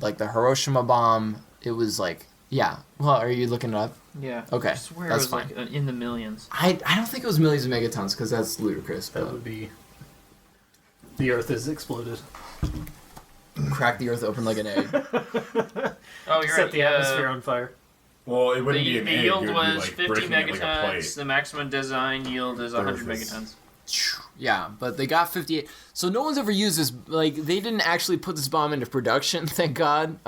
like the Hiroshima bomb. It was like, yeah. Well, are you looking it up? Yeah. Okay, I swear that's it was fine. like in the millions. I don't think it was millions of megatons, because that's ludicrous. That would be... The Earth has exploded. Crack the Earth open like an egg. Oh, you're Set right. the atmosphere on fire. Well, it wouldn't The be an egg. It yield would was be like 50 breaking it like a megatons. plate. The maximum design yield is 100 Earth is- megatons. Yeah, but they got 58. So no one's ever used this. Like, they didn't actually put this bomb into production, thank God.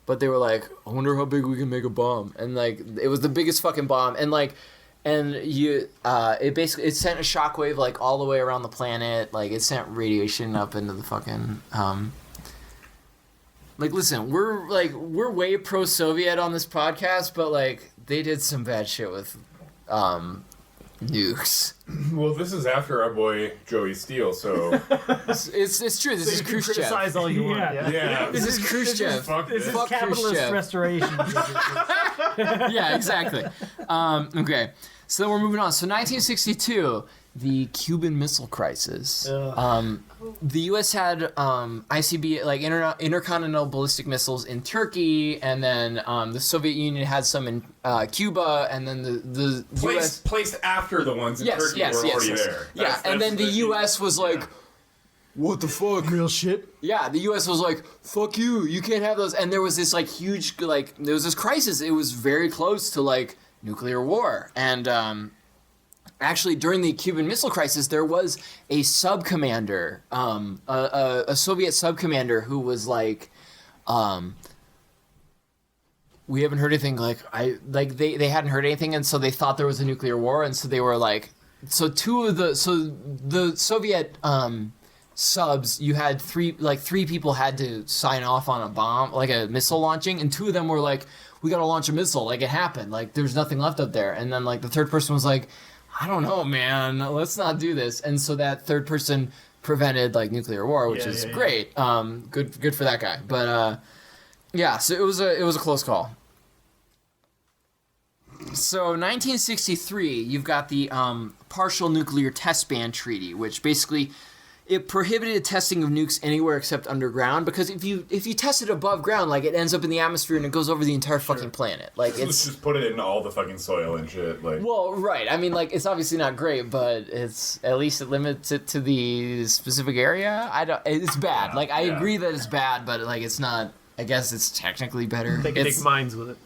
But they were like, I wonder how big we can make a bomb. And like, it was the biggest fucking bomb. And like, it sent a shockwave like all the way around the planet. Like, it sent radiation up into the fucking. Like, listen, we're way pro-Soviet on this podcast, but like, they did some bad shit with nukes. Well, this is after our boy Joey Steele, so It's true. This is You can Khrushchev. criticize all you want. Yeah. yeah. This is Khrushchev. Fuck This is this. capitalist Khrushchev. restoration. Yeah, exactly. Okay, so then we're moving on. So 1962, the Cuban Missile Crisis. The U.S. had ICB, like intercontinental ballistic missiles in Turkey, and then the Soviet Union had some in Cuba, and then the U.S. Placed after the ones in Turkey were already there. Yeah, and then the U.S. was like, what the fuck? Real shit. Yeah, the U.S. was like, fuck you can't have those. And there was this, like, huge, like, there was this crisis. It was very close to, like, nuclear war. And actually, during the Cuban Missile Crisis, there was a sub-commander, a Soviet sub-commander who was like, we haven't heard anything, they hadn't heard anything, and so they thought there was a nuclear war, and so they were like, the Soviet subs, you had three people had to sign off on a bomb, like a missile launching, and two of them were like, we gotta launch a missile, like it happened, like there's nothing left up there, and then like the third person was like, I don't know, man, let's not do this, and so that third person prevented like nuclear war, which is great. Good for that guy, but yeah, so it was a close call. So 1963, you've got the Partial Nuclear Test Ban Treaty, which basically it prohibited testing of nukes anywhere except underground, because if you test it above ground, like it ends up in the atmosphere and it goes over the entire fucking planet. Like Let's just put it in all the fucking soil and shit. Like, well, right. I mean, like, it's obviously not great, but it's at least it limits it to the specific area. It's bad. Like, I agree that it's bad, but like, it's not. I guess it's technically better. They can make minds with it.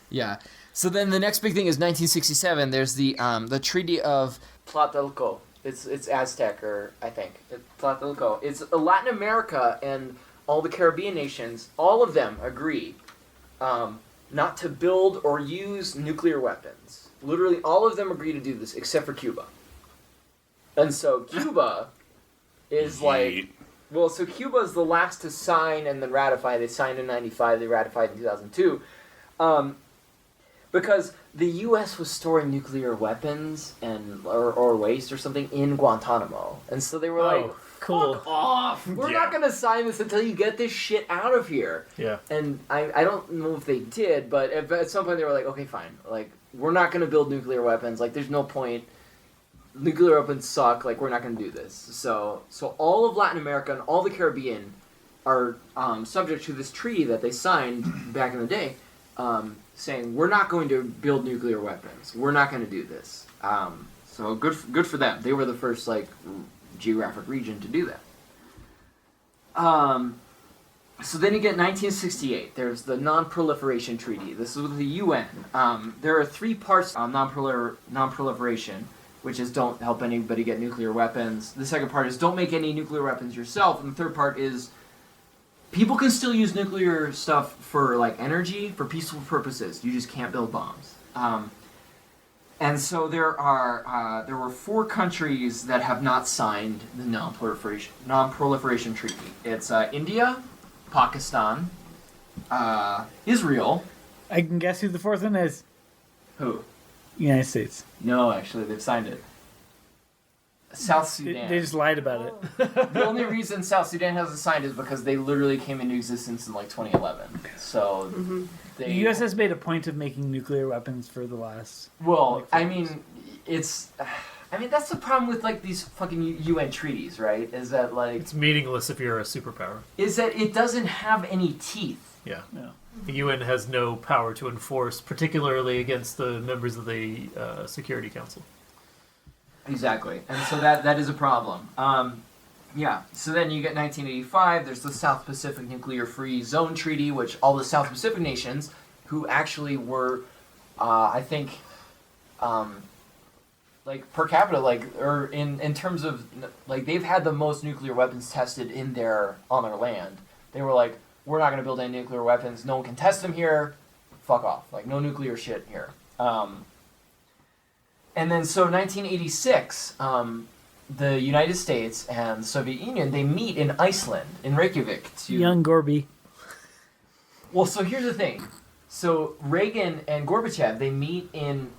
Yeah. So then the next big thing is 1967. There's the Treaty of Tlatelolco. It's Aztec, or I think Tlatelolco. It's Latin America and all the Caribbean nations. All of them agree not to build or use nuclear weapons. Literally, all of them agree to do this except for Cuba. And so Cuba is like, well, so Cuba is the last to sign and then ratify. They signed in '95. They ratified in 2002. Because the U.S. was storing nuclear weapons or waste or something in Guantanamo, and so they were like, cool. "Fuck off! We're not gonna sign this until you get this shit out of here." Yeah. And I don't know if they did, but at some point they were like, "Okay, fine. Like, we're not gonna build nuclear weapons. Like, there's no point. Nuclear weapons suck. Like, we're not gonna do this." So all of Latin America and all the Caribbean are subject to this treaty that they signed back in the day. Saying we're not going to build nuclear weapons. We're not going to do this. So good for them. They were the first like geographic region to do that. So then you get 1968. There's the Non-Proliferation Treaty. This is with the UN. There are three parts on non-proliferation. which is don't help anybody get nuclear weapons. The second part is don't make any nuclear weapons yourself. And the third part is people can still use nuclear stuff for like energy, for peaceful purposes. You just can't build bombs. And so there were 4 countries that have not signed the non-proliferation treaty. It's India, Pakistan, Israel. I can guess who the 4th one is. Who? United States. No, actually, they've signed it. South Sudan. They just lied about it. The only reason South Sudan hasn't signed is because they literally came into existence in like 2011. So The U.S. has made a point of making nuclear weapons for the last. Well, I mean, that's the problem with like these fucking UN treaties, right? Is that like It's meaningless if you're a superpower. is that it doesn't have any teeth. Yeah. Yeah. The UN has no power to enforce, particularly against the members of the Security Council. Exactly, and so that is a problem. Yeah, so then you get 1985, there's the South Pacific Nuclear Free Zone Treaty, which all the South Pacific nations, who actually were, I think, like per capita, like, or in terms of, like, they've had the most nuclear weapons tested on their land. They were like, we're not going to build any nuclear weapons, no one can test them here, fuck off, like, no nuclear shit here. And then, so 1986, the United States and the Soviet Union, they meet in Iceland, in Reykjavik. Young Gorby. Well, so here's the thing. So Reagan and Gorbachev, they meet in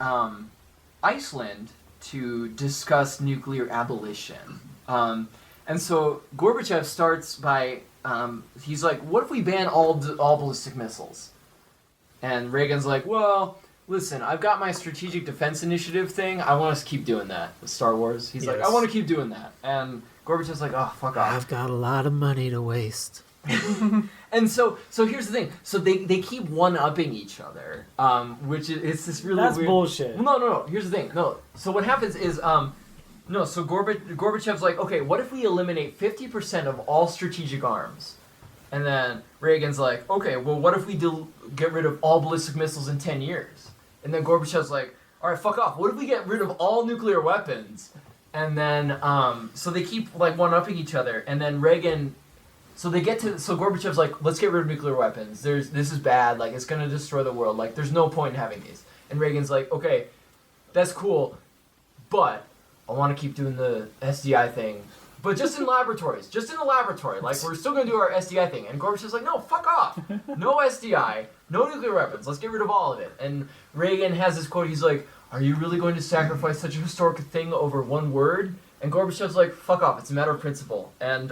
Iceland to discuss nuclear abolition. And so Gorbachev starts by, he's like, what if we ban all ballistic missiles? And Reagan's like, well, listen, I've got my strategic defense initiative thing. I want us to keep doing that with Star Wars. He's like, I want to keep doing that. And Gorbachev's like, oh, fuck off. I've got a lot of money to waste. And so here's the thing. So they keep one-upping each other, which it's this really That's weird... bullshit. Well, no. Here's the thing. No. So what happens is, so Gorbachev's like, okay, what if we eliminate 50% of all strategic arms? And then Reagan's like, okay, well, what if we get rid of all ballistic missiles in 10 years? And then Gorbachev's like, all right, fuck off. What if we get rid of all nuclear weapons? And then, so they keep, like, one-upping each other. And then Reagan, so Gorbachev's like, let's get rid of nuclear weapons. This is bad. Like, it's going to destroy the world. Like, there's no point in having these. And Reagan's like, okay, that's cool, but I want to keep doing the SDI thing. But just in laboratories. Just in a laboratory. Like, we're still going to do our SDI thing. And Gorbachev's like, no, fuck off. No SDI. No nuclear weapons. Let's get rid of all of it. And Reagan has this quote. He's like, are you really going to sacrifice such a historic thing over one word? And Gorbachev's like, fuck off. It's a matter of principle. And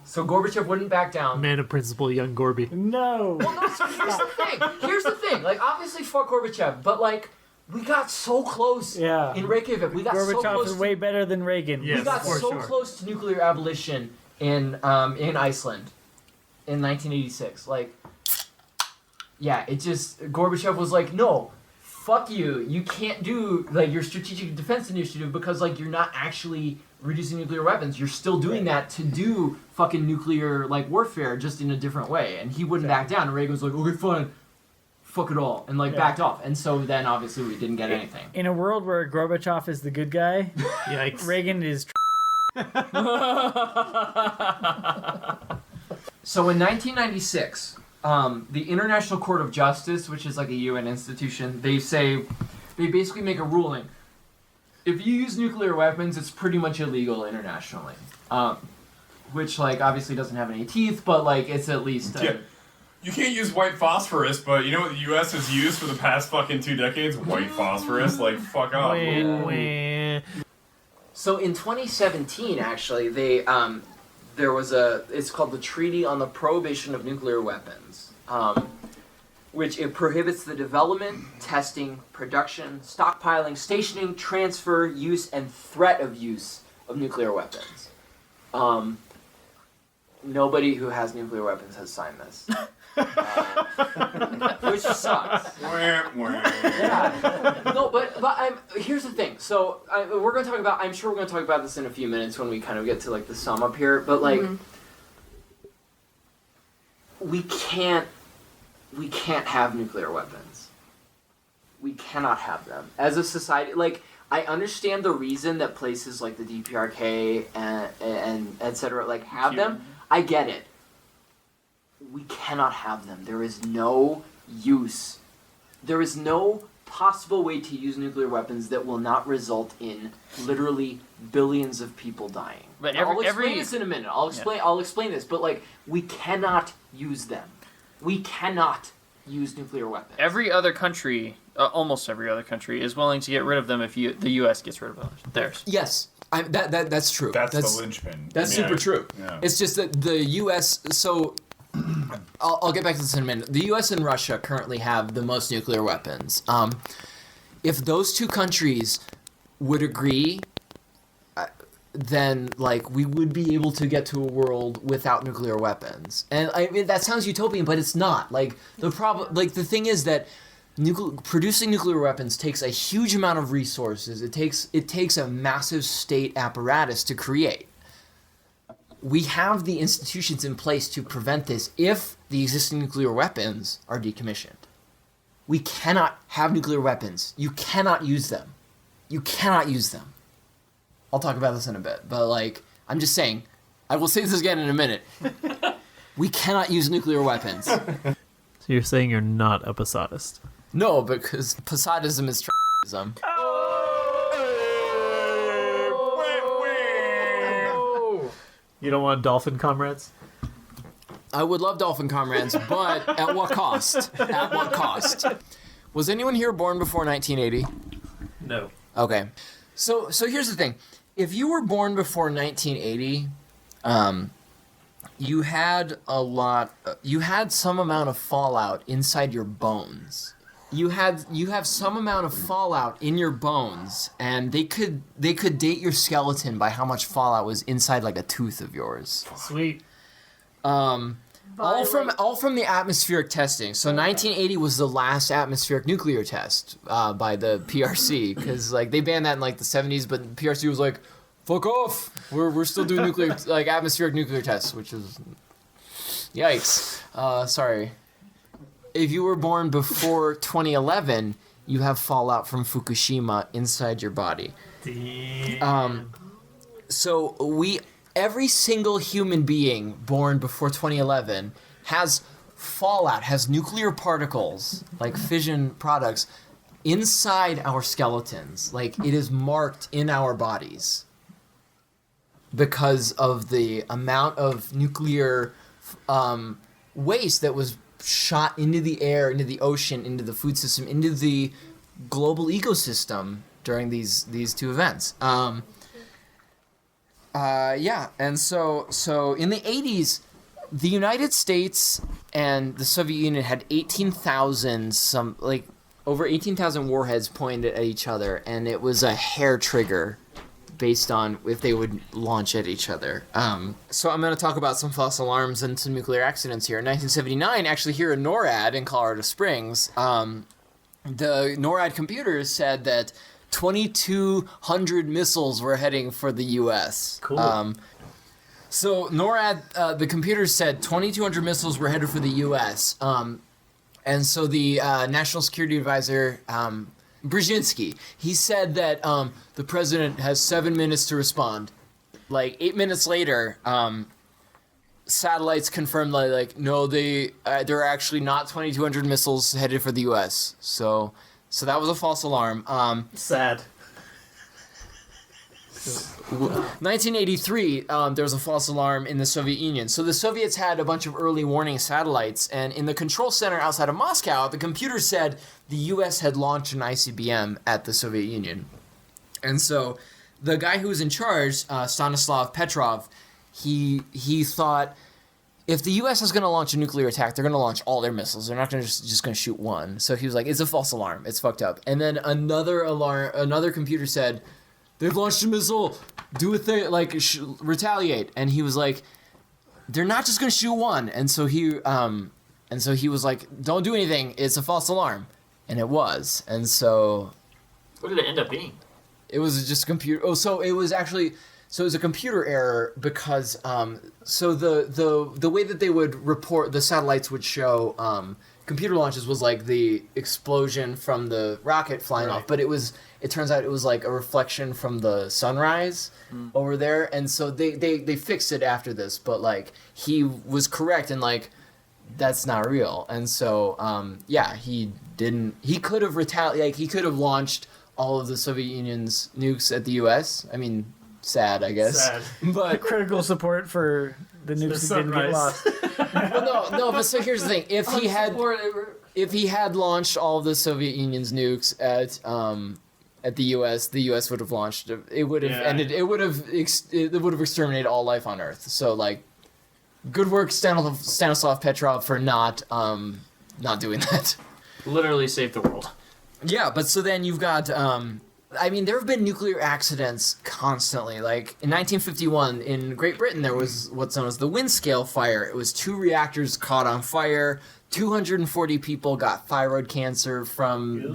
so Gorbachev wouldn't back down. Man of principle, young Gorby. No. Well, no, so here's the thing. Like, obviously, fuck Gorbachev. But, like, we got so close in Reykjavik. We got so Gorbachev close. is way better than Reagan. Yes, We got so close to nuclear abolition in Iceland in 1986. Like, yeah, it just Gorbachev was like, no, fuck you. You can't do like your strategic defense initiative because like you're not actually reducing nuclear weapons. You're still doing that to do fucking nuclear like warfare, just in a different way. And he wouldn't back down. And Reagan was like, okay, fine. Fuck it all, and like backed off, and so then obviously we didn't get anything. In a world where Gorbachev is the good guy, Yikes. Reagan is. So in 1996, the International Court of Justice, which is like a UN institution, they basically make a ruling. If you use nuclear weapons, it's pretty much illegal internationally. Which like obviously doesn't have any teeth, but like it's at least. You can't use white phosphorus, but you know what the U.S. has used for the past fucking 2 decades? White phosphorus. Like, fuck off. So in 2017, actually, there was it's called the Treaty on the Prohibition of Nuclear Weapons, which it prohibits the development, testing, production, stockpiling, stationing, transfer, use, and threat of use of nuclear weapons. Nobody who has nuclear weapons has signed this. Which sucks. Yeah. No, but here's the thing. So we're going to talk about. I'm sure we're going to talk about this in a few minutes when we kind of get to like the sum up here. But like, we can't have nuclear weapons. We cannot have them as a society. Like, I understand the reason that places like the DPRK and et cetera like have them. I get it. We cannot have them. There is no use. There is no possible way to use nuclear weapons that will not result in literally billions of people dying. But I'll explain this in a minute. I'll explain this, but like we cannot use them. We cannot use nuclear weapons. Every other country, almost every other country, is willing to get rid of them if the U.S. gets rid of theirs. Yes, that's true. That's the linchpin. That's super true. Yeah. It's just that the U.S. So I'll get back to this in a minute. The U.S. and Russia currently have the most nuclear weapons. If those two countries would agree, then like we would be able to get to a world without nuclear weapons. And I mean that sounds utopian, but it's not. Like the problem, like the thing is that producing nuclear weapons takes a huge amount of resources. It takes a massive state apparatus to create. We have the institutions in place to prevent this if the existing nuclear weapons are decommissioned. We cannot have nuclear weapons. You cannot use them. You cannot use them. I'll talk about this in a bit, but like, I'm just saying, I will say this again in a minute. We cannot use nuclear weapons. So you're saying you're not a Possadist? No, because Possadism is tribalism. You don't want dolphin comrades? I would love dolphin comrades, but at what cost? At what cost? Was anyone here born before 1980? No. Okay. So here's the thing. If you were born before 1980, you had some amount of fallout inside your bones. You have some amount of fallout in your bones, and they could date your skeleton by how much fallout was inside like a tooth of yours. Sweet. All from the atmospheric testing. So 1980 was the last atmospheric nuclear test by the PRC, because like they banned that in like the 70s, but the PRC was like, "Fuck off! We're still doing nuclear like atmospheric nuclear tests," which is yikes. Sorry. If you were born before 2011, you have fallout from Fukushima inside your body. Damn. So every single human being born before 2011 has fallout, has nuclear particles, like fission products, inside our skeletons. Like, it is marked in our bodies because of the amount of nuclear waste that was shot into the air, into the ocean, into the food system, into the global ecosystem during these two events. And so in the 80s, the United States and the Soviet Union had over 18,000 warheads pointed at each other, and it was a hair trigger based on if they would launch at each other. So I'm going to talk about some false alarms and some nuclear accidents here. In 1979, actually here in NORAD in Colorado Springs, the NORAD computers said that 2,200 missiles were heading for the U.S. Cool. So NORAD, the computers said 2,200 missiles were headed for the U.S. And so the National Security Advisor, Brzezinski, he said that the president has 7 minutes to respond. Like 8 minutes later, satellites confirmed no, there are actually not 2,200 missiles headed for the U.S. So that was a false alarm. Sad. 1983, there was a false alarm in the Soviet Union. So the Soviets had a bunch of early warning satellites, and in the control center outside of Moscow, the computer said the U.S. had launched an ICBM at the Soviet Union. And so the guy who was in charge, Stanislav Petrov, he thought, if the U.S. is going to launch a nuclear attack, they're going to launch all their missiles. They're not going to just going to shoot one. So he was like, it's a false alarm. It's fucked up. And then another computer said, they've launched a missile. Do a thing, retaliate. And he was like, they're not just going to shoot one. And so he was like, don't do anything. It's a false alarm. And it was. And so, what did it end up being? It was just a computer. Oh, so it was actually. So it was a computer error because so the way that they would report, the satellites would show computer launches was like the explosion from the rocket flying off, but it turns out it was like a reflection from the sunrise over there, and so they fixed it after this, but like he was correct and like that's not real, and so he could have he could have launched all of the Soviet Union's nukes at the U.S. I mean, sad, I guess. Sad. But critical support for the nukes that didn't get lost. well, no. But so here's the thing: if he had launched all of the Soviet Union's nukes at the U.S. would have launched. It would have ended. It would have exterminated all life on Earth. So like, good work, Stanislav Petrov, for not doing that. Literally saved the world. Yeah, but so then you've got, I mean, there have been nuclear accidents constantly. Like, in 1951, in Great Britain, there was what's known as the Windscale fire. It was 2 reactors caught on fire. 240 people got thyroid cancer from like,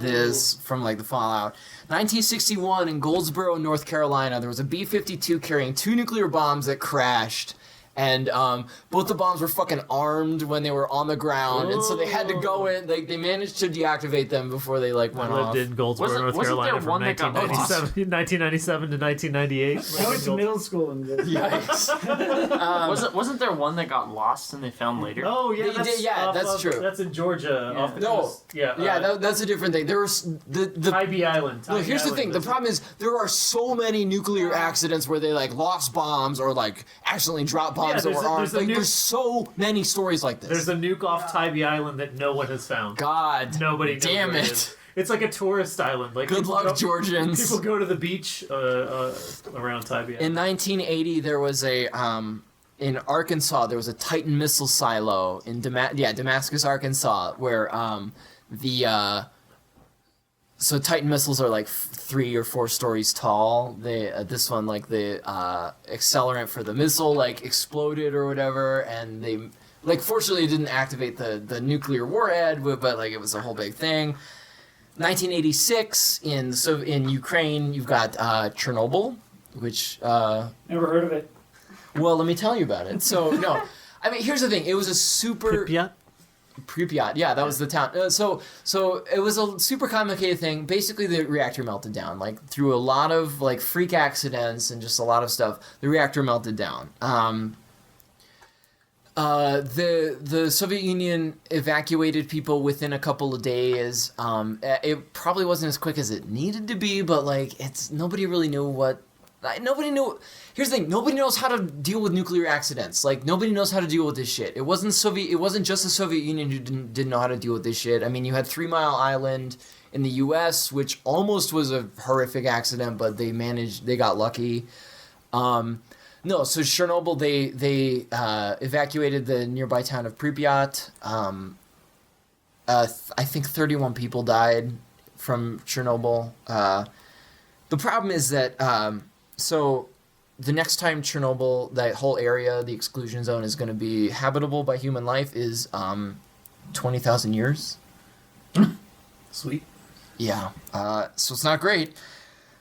the fallout. 1961, in Goldsboro, North Carolina, there was a B-52 carrying 2 nuclear bombs that crashed. And both the bombs were fucking armed when they were on the ground, and so they had to go in. They managed to deactivate them before they like went off. I lived in Goldsboro, North Carolina from 1997 to 1998. I went to middle school in this. Yikes! Wasn't there one that got lost and they found later? Oh yeah, that's true. That's in Georgia. Off the coast. That's a different thing. There was the Tybee Island. No, here's the thing. The problem is there are so many nuclear accidents where they like lost bombs or like accidentally dropped bombs that were armed. There's so many stories like this. There's a nuke off Tybee Island that no one has found. God, nobody knows damn where it. it is. It's like a tourist island. Like good luck, Georgians. People go to the beach around Tybee Island. In 1980, there was in Arkansas, there was a Titan missile silo in Damascus, Arkansas, where so Titan missiles are like 3 or 4 stories tall. This one, like the accelerant for the missile, like exploded or whatever, and they, like, fortunately it didn't activate the nuclear warhead, but like it was a whole big thing. 1986 in Ukraine, you've got Chernobyl, which never heard of it. Well, let me tell you about it. So no, I mean, here's the thing: it was a super Pripyat, yeah, that was the town. So it was a super complicated thing. Basically, the reactor melted down, like through a lot of like freak accidents and just a lot of stuff. The reactor melted down. The Soviet Union evacuated people within a couple of days. It probably wasn't as quick as it needed to be, but like nobody really knew what. Nobody knew. Here's the thing: nobody knows how to deal with nuclear accidents. Like nobody knows how to deal with this shit. It wasn't just the Soviet Union who didn't know how to deal with this shit. I mean, you had 3 Mile Island in the U.S., which almost was a horrific accident, but they got lucky. No, so Chernobyl, they evacuated the nearby town of Pripyat. I think 31 people died from Chernobyl. The problem is that. So the next time Chernobyl, that whole area, the exclusion zone, is going to be habitable by human life is 20,000 years. Sweet. Yeah. So it's not great.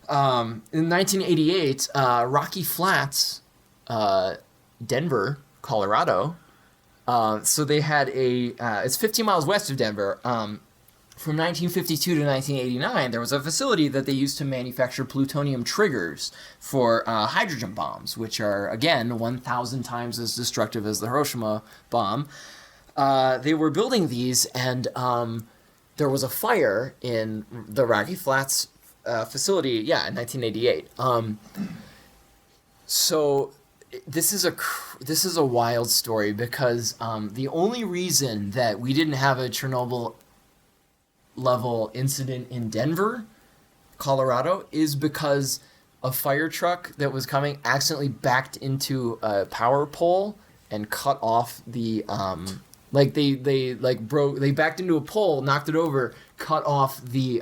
In 1988, Rocky Flats, Denver, Colorado. So they had it's 15 miles west of Denver. From 1952 to 1989, there was a facility that they used to manufacture plutonium triggers for hydrogen bombs, which are, again, 1,000 times as destructive as the Hiroshima bomb. They were building these, and there was a fire in the Rocky Flats facility, in 1988. So this is a wild story because the only reason that we didn't have a Chernobyl level incident in Denver, Colorado, is because a fire truck that was coming accidentally backed into a power pole and cut off the they backed into a pole, knocked it over, cut off the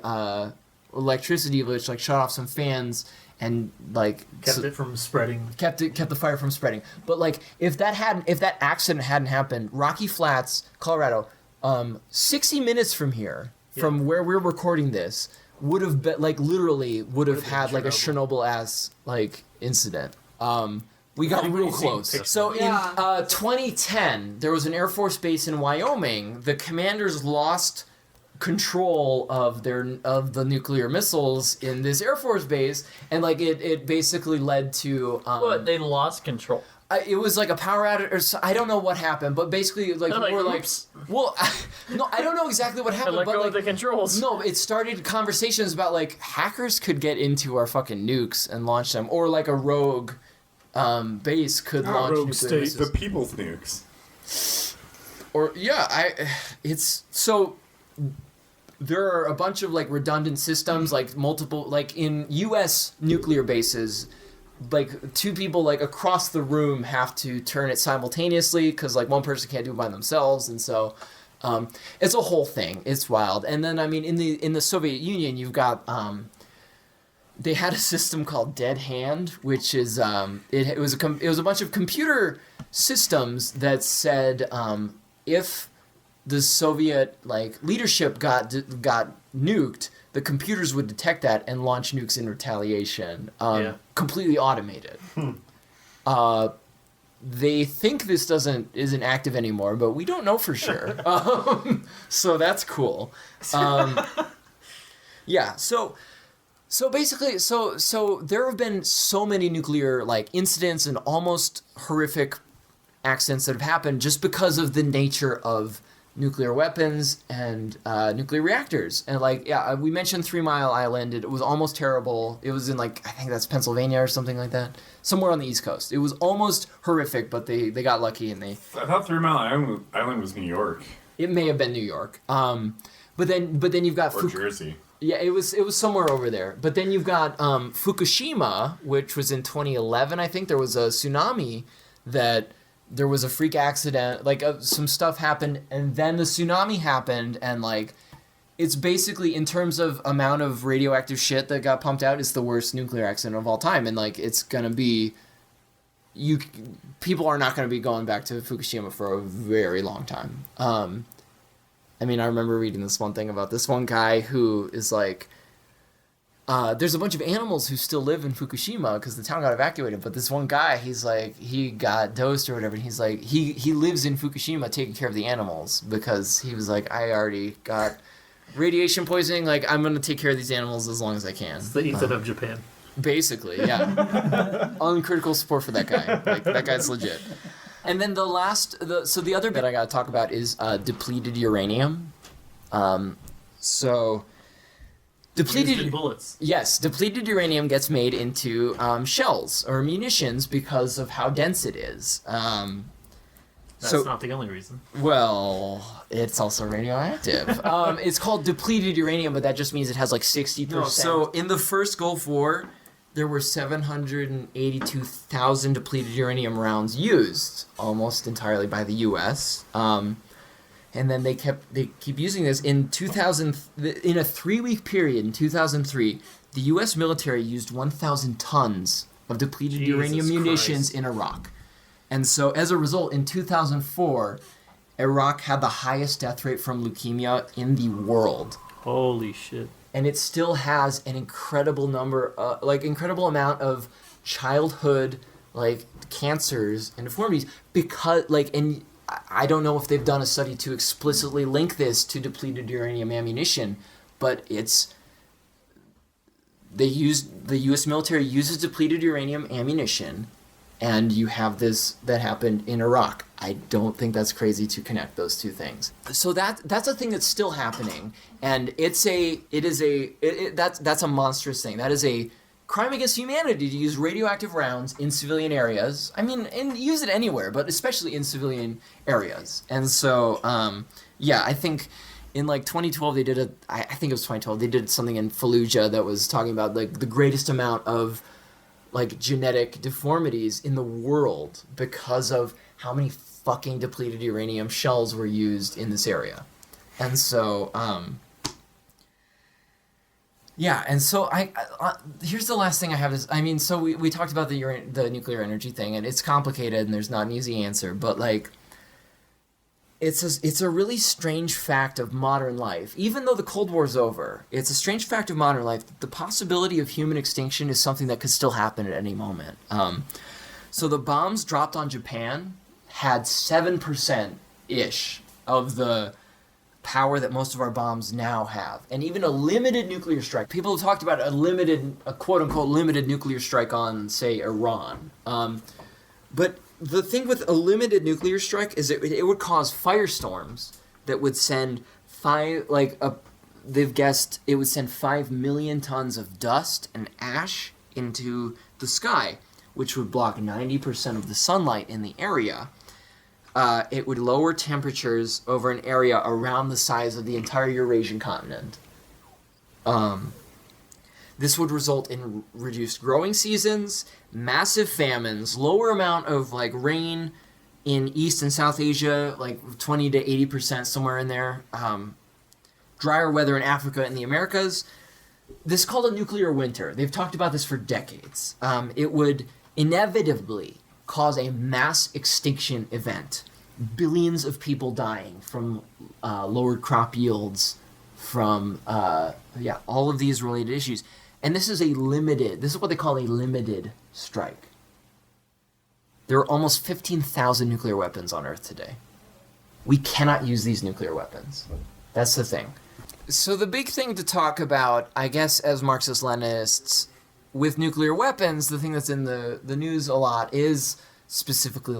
electricity, which like shut off some fans and like kept it from spreading. Kept the fire from spreading. But like if that accident hadn't happened, Rocky Flats, Colorado, 60 minutes from here, from where we're recording this, would have been like literally would have had like a Chernobyl-ass like incident. We got real We've seen close. pictures. So Yeah. in 2010, there was an Air Force base in Wyoming. The commanders lost control of the nuclear missiles in this Air Force base, and like it basically led to What? They lost control. it was like a power outage, or I don't know what happened, but basically like They're like, we're like, "Oops." well, no, I don't know exactly what I happened, let but go like of the controls. no, it started conversations about like hackers could get into our fucking nukes and launch them, or like a rogue base could launch rogue nuclear state. missiles. The people's nukes. Or it's so there are a bunch of like redundant systems, like multiple, like in U.S. nuclear bases, like two people like across the room have to turn it simultaneously because like one person can't do it by themselves, and so it's a whole thing. It's wild. And then I mean in the Soviet Union you've got they had a system called Dead Hand, which is it was a bunch of computer systems that said if the Soviet like leadership got nuked, the computers would detect that and launch nukes in retaliation. Completely automated. They think this isn't active anymore, but we don't know for sure. So that's cool. Yeah. So basically, so there have been so many nuclear like incidents and almost horrific accidents that have happened just because of the nature of nuclear weapons and nuclear reactors. And like, yeah, we mentioned 3 Mile Island. It was almost terrible. It was in like, I think that's Pennsylvania or something like that. Somewhere on the East Coast. It was almost horrific, but they got lucky and they... I thought 3 Mile Island was New York. It may have been New York. But then you've got... Or Jersey. Yeah, it was somewhere over there. But then you've got Fukushima, which was in 2011, I think. There was a tsunami that... There was a freak accident, like some stuff happened, and then the tsunami happened, and like, it's basically, in terms of amount of radioactive shit that got pumped out, it's the worst nuclear accident of all time, and like, it's gonna be, people are not gonna be going back to Fukushima for a very long time. I mean, I remember reading this one thing about this one guy who is like, there's a bunch of animals who still live in Fukushima because the town got evacuated. But this one guy, he's like, he got dosed or whatever. And he's like, he lives in Fukushima taking care of the animals because he was like, I already got radiation poisoning. Like, I'm going to take care of these animals as long as I can. It's the Ethan of Japan. Basically, yeah. Uncritical support for that guy. Like, that guy's legit. And then the other bit I got to talk about is depleted uranium. Depleted bullets. Yes, depleted uranium gets made into shells or munitions because of how dense it is. That's not the only reason. Well, it's also radioactive. It's called depleted uranium, but that just means it has like 60%. No, so in the first Gulf War, there were 782,000 depleted uranium rounds used, almost entirely by the U.S. And then they keep using this. In a 3-week period in 2003, the U.S. military used 1,000 tons of depleted uranium munitions in Iraq. And so as a result, in 2004, Iraq had the highest death rate from leukemia in the world. Holy shit. And it still has an incredible amount of childhood, like, cancers and deformities because, like, and I don't know if they've done a study to explicitly link this to depleted uranium ammunition, but the U.S. military uses depleted uranium ammunition, and you have this that happened in Iraq. I don't think that's crazy to connect those two things. So that's a thing that's still happening, and that's a monstrous thing. That is a crime against humanity to use radioactive rounds in civilian areas. I mean, and use it anywhere, but especially in civilian areas. And so, I think in like 2012 they did I think it was 2012, they did something in Fallujah that was talking about like the greatest amount of like genetic deformities in the world because of how many fucking depleted uranium shells were used in this area. And so, yeah, and so I here's the last thing I have is, I mean, so we talked about the nuclear energy thing, and it's complicated, and there's not an easy answer, but like, it's a really strange fact of modern life. Even though the Cold War's over, it's a strange fact of modern life. The possibility of human extinction is something that could still happen at any moment. So the bombs dropped on Japan had 7%-ish of the power that most of our bombs now have. And even a limited nuclear strike. People have talked about a quote-unquote limited nuclear strike on, say, Iran. But the thing with a limited nuclear strike is it would cause firestorms that would send they've guessed it would send 5 million tons of dust and ash into the sky, which would block 90% of the sunlight in the area. It would lower temperatures over an area around the size of the entire Eurasian continent. This would result in reduced growing seasons, massive famines, lower amount of rain in East and South Asia, 20 to 80%, somewhere in there. Drier weather in Africa and the Americas. This is called a nuclear winter. They've talked about this for decades. It would inevitably cause a mass extinction event. Billions of people dying from lowered crop yields, from all of these related issues. And this is what they call a limited strike. There are almost 15,000 nuclear weapons on Earth today. We cannot use these nuclear weapons. That's the thing. So the big thing to talk about, I guess, as Marxist-Leninists, with nuclear weapons, the thing that's in the news a lot is specifically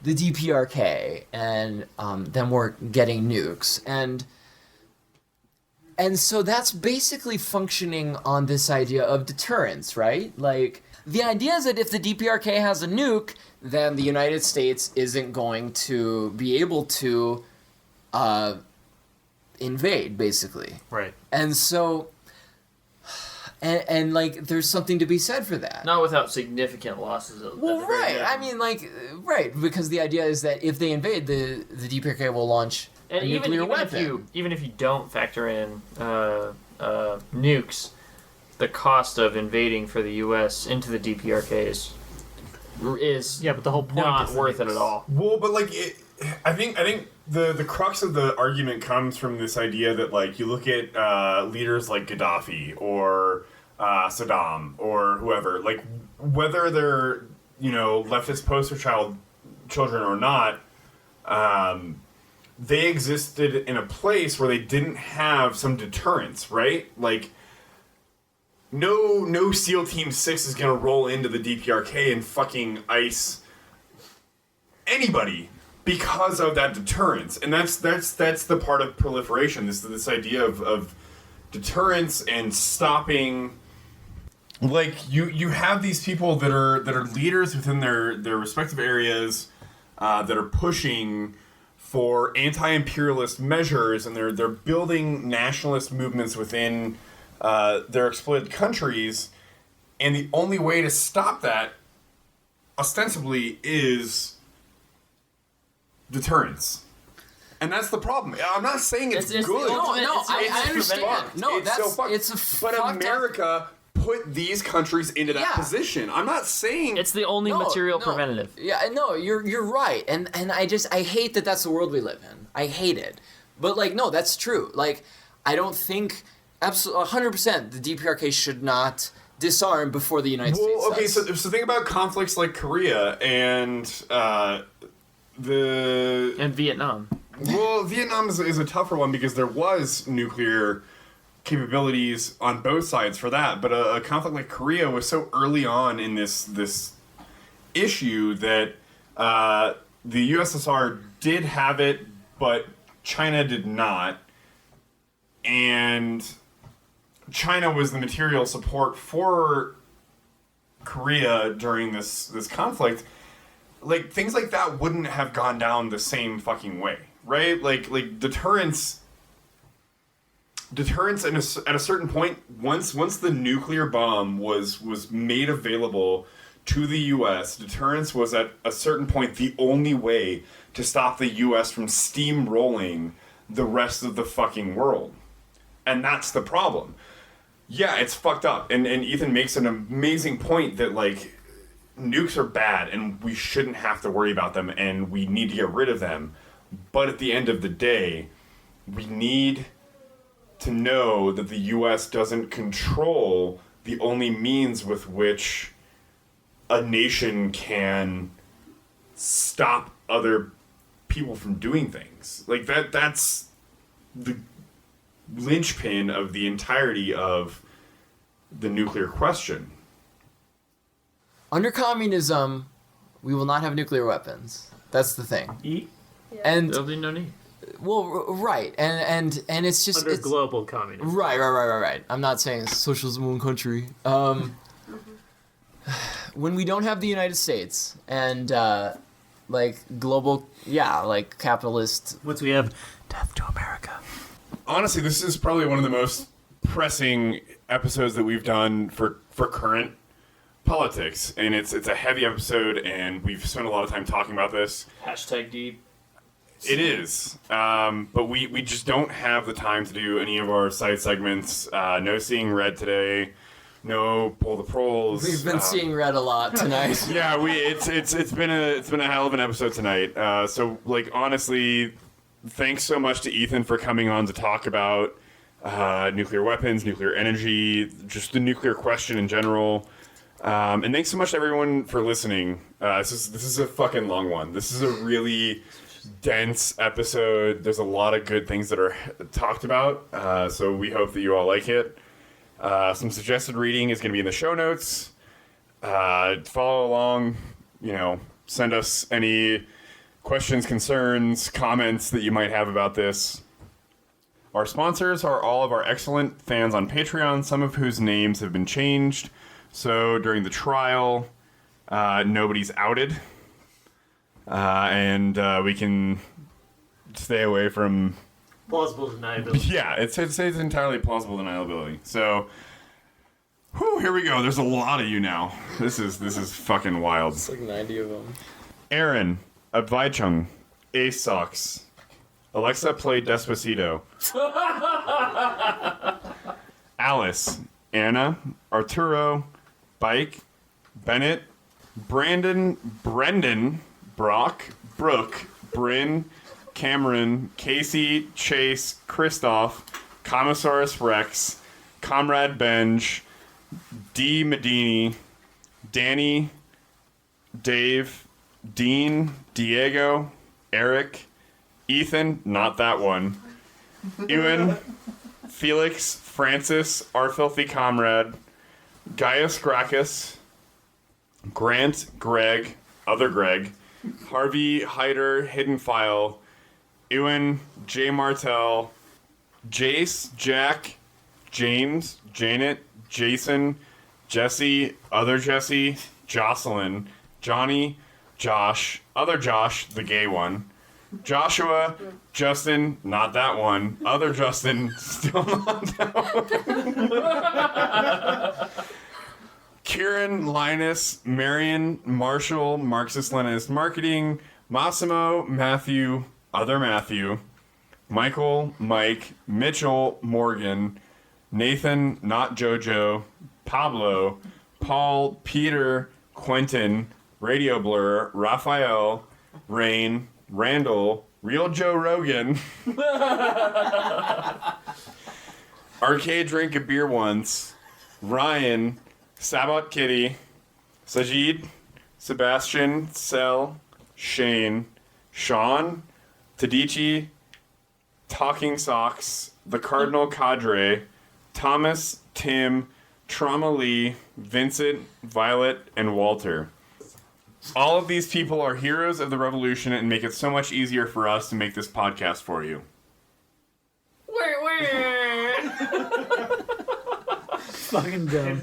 the DPRK and them getting nukes. And so that's basically functioning on this idea of deterrence, right? The idea is that if the DPRK has a nuke, then the United States isn't going to be able to invade, basically. Right. And so, and there's something to be said for that. Not without significant losses. Right, because the idea is that if they invade, the DPRK will launch a nuclear weapon. Even if you don't factor in nukes, the cost of invading for the U.S. into the DPRK is but the whole point not is worth it at all. Well, but I think the crux of the argument comes from this idea that you look at leaders like Gaddafi or Saddam or whoever, whether they're leftist poster children or not, they existed in a place where they didn't have some deterrence, right? No SEAL Team 6 is gonna roll into the DPRK and fucking ice anybody because of that deterrence. And that's the part of proliferation. This idea of deterrence and stopping. You have these people that are leaders within their respective areas that are pushing for anti-imperialist measures, and they're building nationalist movements within their exploited countries, and the only way to stop that, ostensibly, is deterrence. And that's the problem. I'm not saying it's good. I understand. But America put these countries into that position. I'm not saying it's the only material preventative. Yeah, no, you're right, and I hate that that's the world we live in. I hate it, but that's true. I don't think absolutely 100% the DPRK should not disarm before the United States. Okay, so think about conflicts like Korea and Vietnam. Well, Vietnam is a tougher one because there was nuclear capabilities on both sides for that, but a conflict like Korea was so early on in this issue that the USSR did have it, but China did not, and China was the material support for Korea during this conflict. Things like that wouldn't have gone down the same fucking way, right? Deterrence at a certain point, once the nuclear bomb was made available to the U.S., deterrence was at a certain point the only way to stop the U.S. from steamrolling the rest of the fucking world. And that's the problem. Yeah, it's fucked up. And Ethan makes an amazing point that, nukes are bad and we shouldn't have to worry about them and we need to get rid of them. But at the end of the day, we need to know that the U.S. doesn't control the only means with which a nation can stop other people from doing things. Like that's the linchpin of the entirety of the nuclear question. Under communism, we will not have nuclear weapons. That's the thing. And There'll be no need. well, right, and it's just Under it's, global communism. Right. I'm not saying socialism one country. When we don't have the United States and like global, like capitalist. Once we have Death to America. Honestly, this is probably one of the most pressing episodes that we've done for current politics, and it's a heavy episode, and we've spent a lot of time talking about this. Hashtag deep. It is, but we just don't have the time to do any of our side segments. No seeing red today. No pull the proles. We've been seeing red a lot tonight. Yeah, it's been a hell of an episode tonight. So like honestly, thanks so much to Ethan for coming on to talk about nuclear weapons, nuclear energy, just the nuclear question in general. And thanks so much to everyone for listening. This is a fucking long one. This is a really dense episode. There's a lot of good things that are talked about. So we hope that you all like it. Some suggested reading is going to be in the show notes. Follow along. Send us any questions, concerns, comments that you might have about this. Our sponsors are all of our excellent fans on Patreon, some of whose names have been changed. So during the trial, nobody's outed. And we can stay away from... Plausible deniability. Yeah, it's entirely plausible deniability. So, here we go. There's a lot of you now. This is fucking wild. It's like 90 of them. Aaron, Abvaichung, Ace Socks, Alexa played Despacito. Alice, Anna, Arturo, Bike, Bennett, Brandon, Brendan, Brock, Brooke, Bryn, Cameron, Casey, Chase, Christoph, Commissaris Rex, Comrade Benj, D. Medini, Danny, Dave, Dean, Diego, Eric, Ethan, not that one, Ewan, Felix, Francis, Our Filthy Comrade, Gaius Gracchus, Grant, Greg, Other Greg, Harvey, Hyder, Hidden File, Ewan, J. Martell, Jace, Jack, James, Janet, Jason, Jesse, Other Jesse, Jocelyn, Johnny, Josh, Other Josh, the gay one, Joshua, Justin, not that one, Other Justin, still not that one. Kieran, Linus, Marion, Marshall, Marxist-Leninist Marketing, Massimo, Matthew, Other Matthew, Michael, Mike, Mitchell, Morgan, Nathan, not Jojo, Pablo, Paul, Peter, Quentin, Radio Blur, Raphael, Rain, Randall, Real Joe Rogan, Arcade Drink a Beer Once, Ryan, Sabot Kitty, Sajid, Sebastian, Sel, Shane, Sean, Tadici, Talking Socks, The Cardinal Cadre, Thomas, Tim, Trauma Lee, Vincent, Violet, and Walter. All of these people are heroes of the revolution and make it so much easier for us to make this podcast for you. Fucking dumb.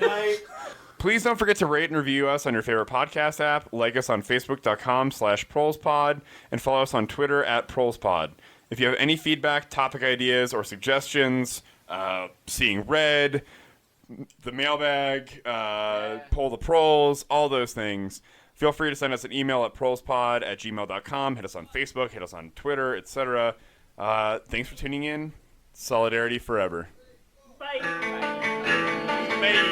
Please don't forget to rate and review us on your favorite podcast app, like us on facebook.com/ProlesPod, and follow us on Twitter @ProlesPod. If you have any feedback, topic ideas, or suggestions, seeing red, the mailbag, pull the proles, all those things, feel free to send us an email at prolespod@gmail.com, hit us on Facebook, hit us on Twitter, etc. Thanks for tuning in. Solidarity forever. Bye. Bye.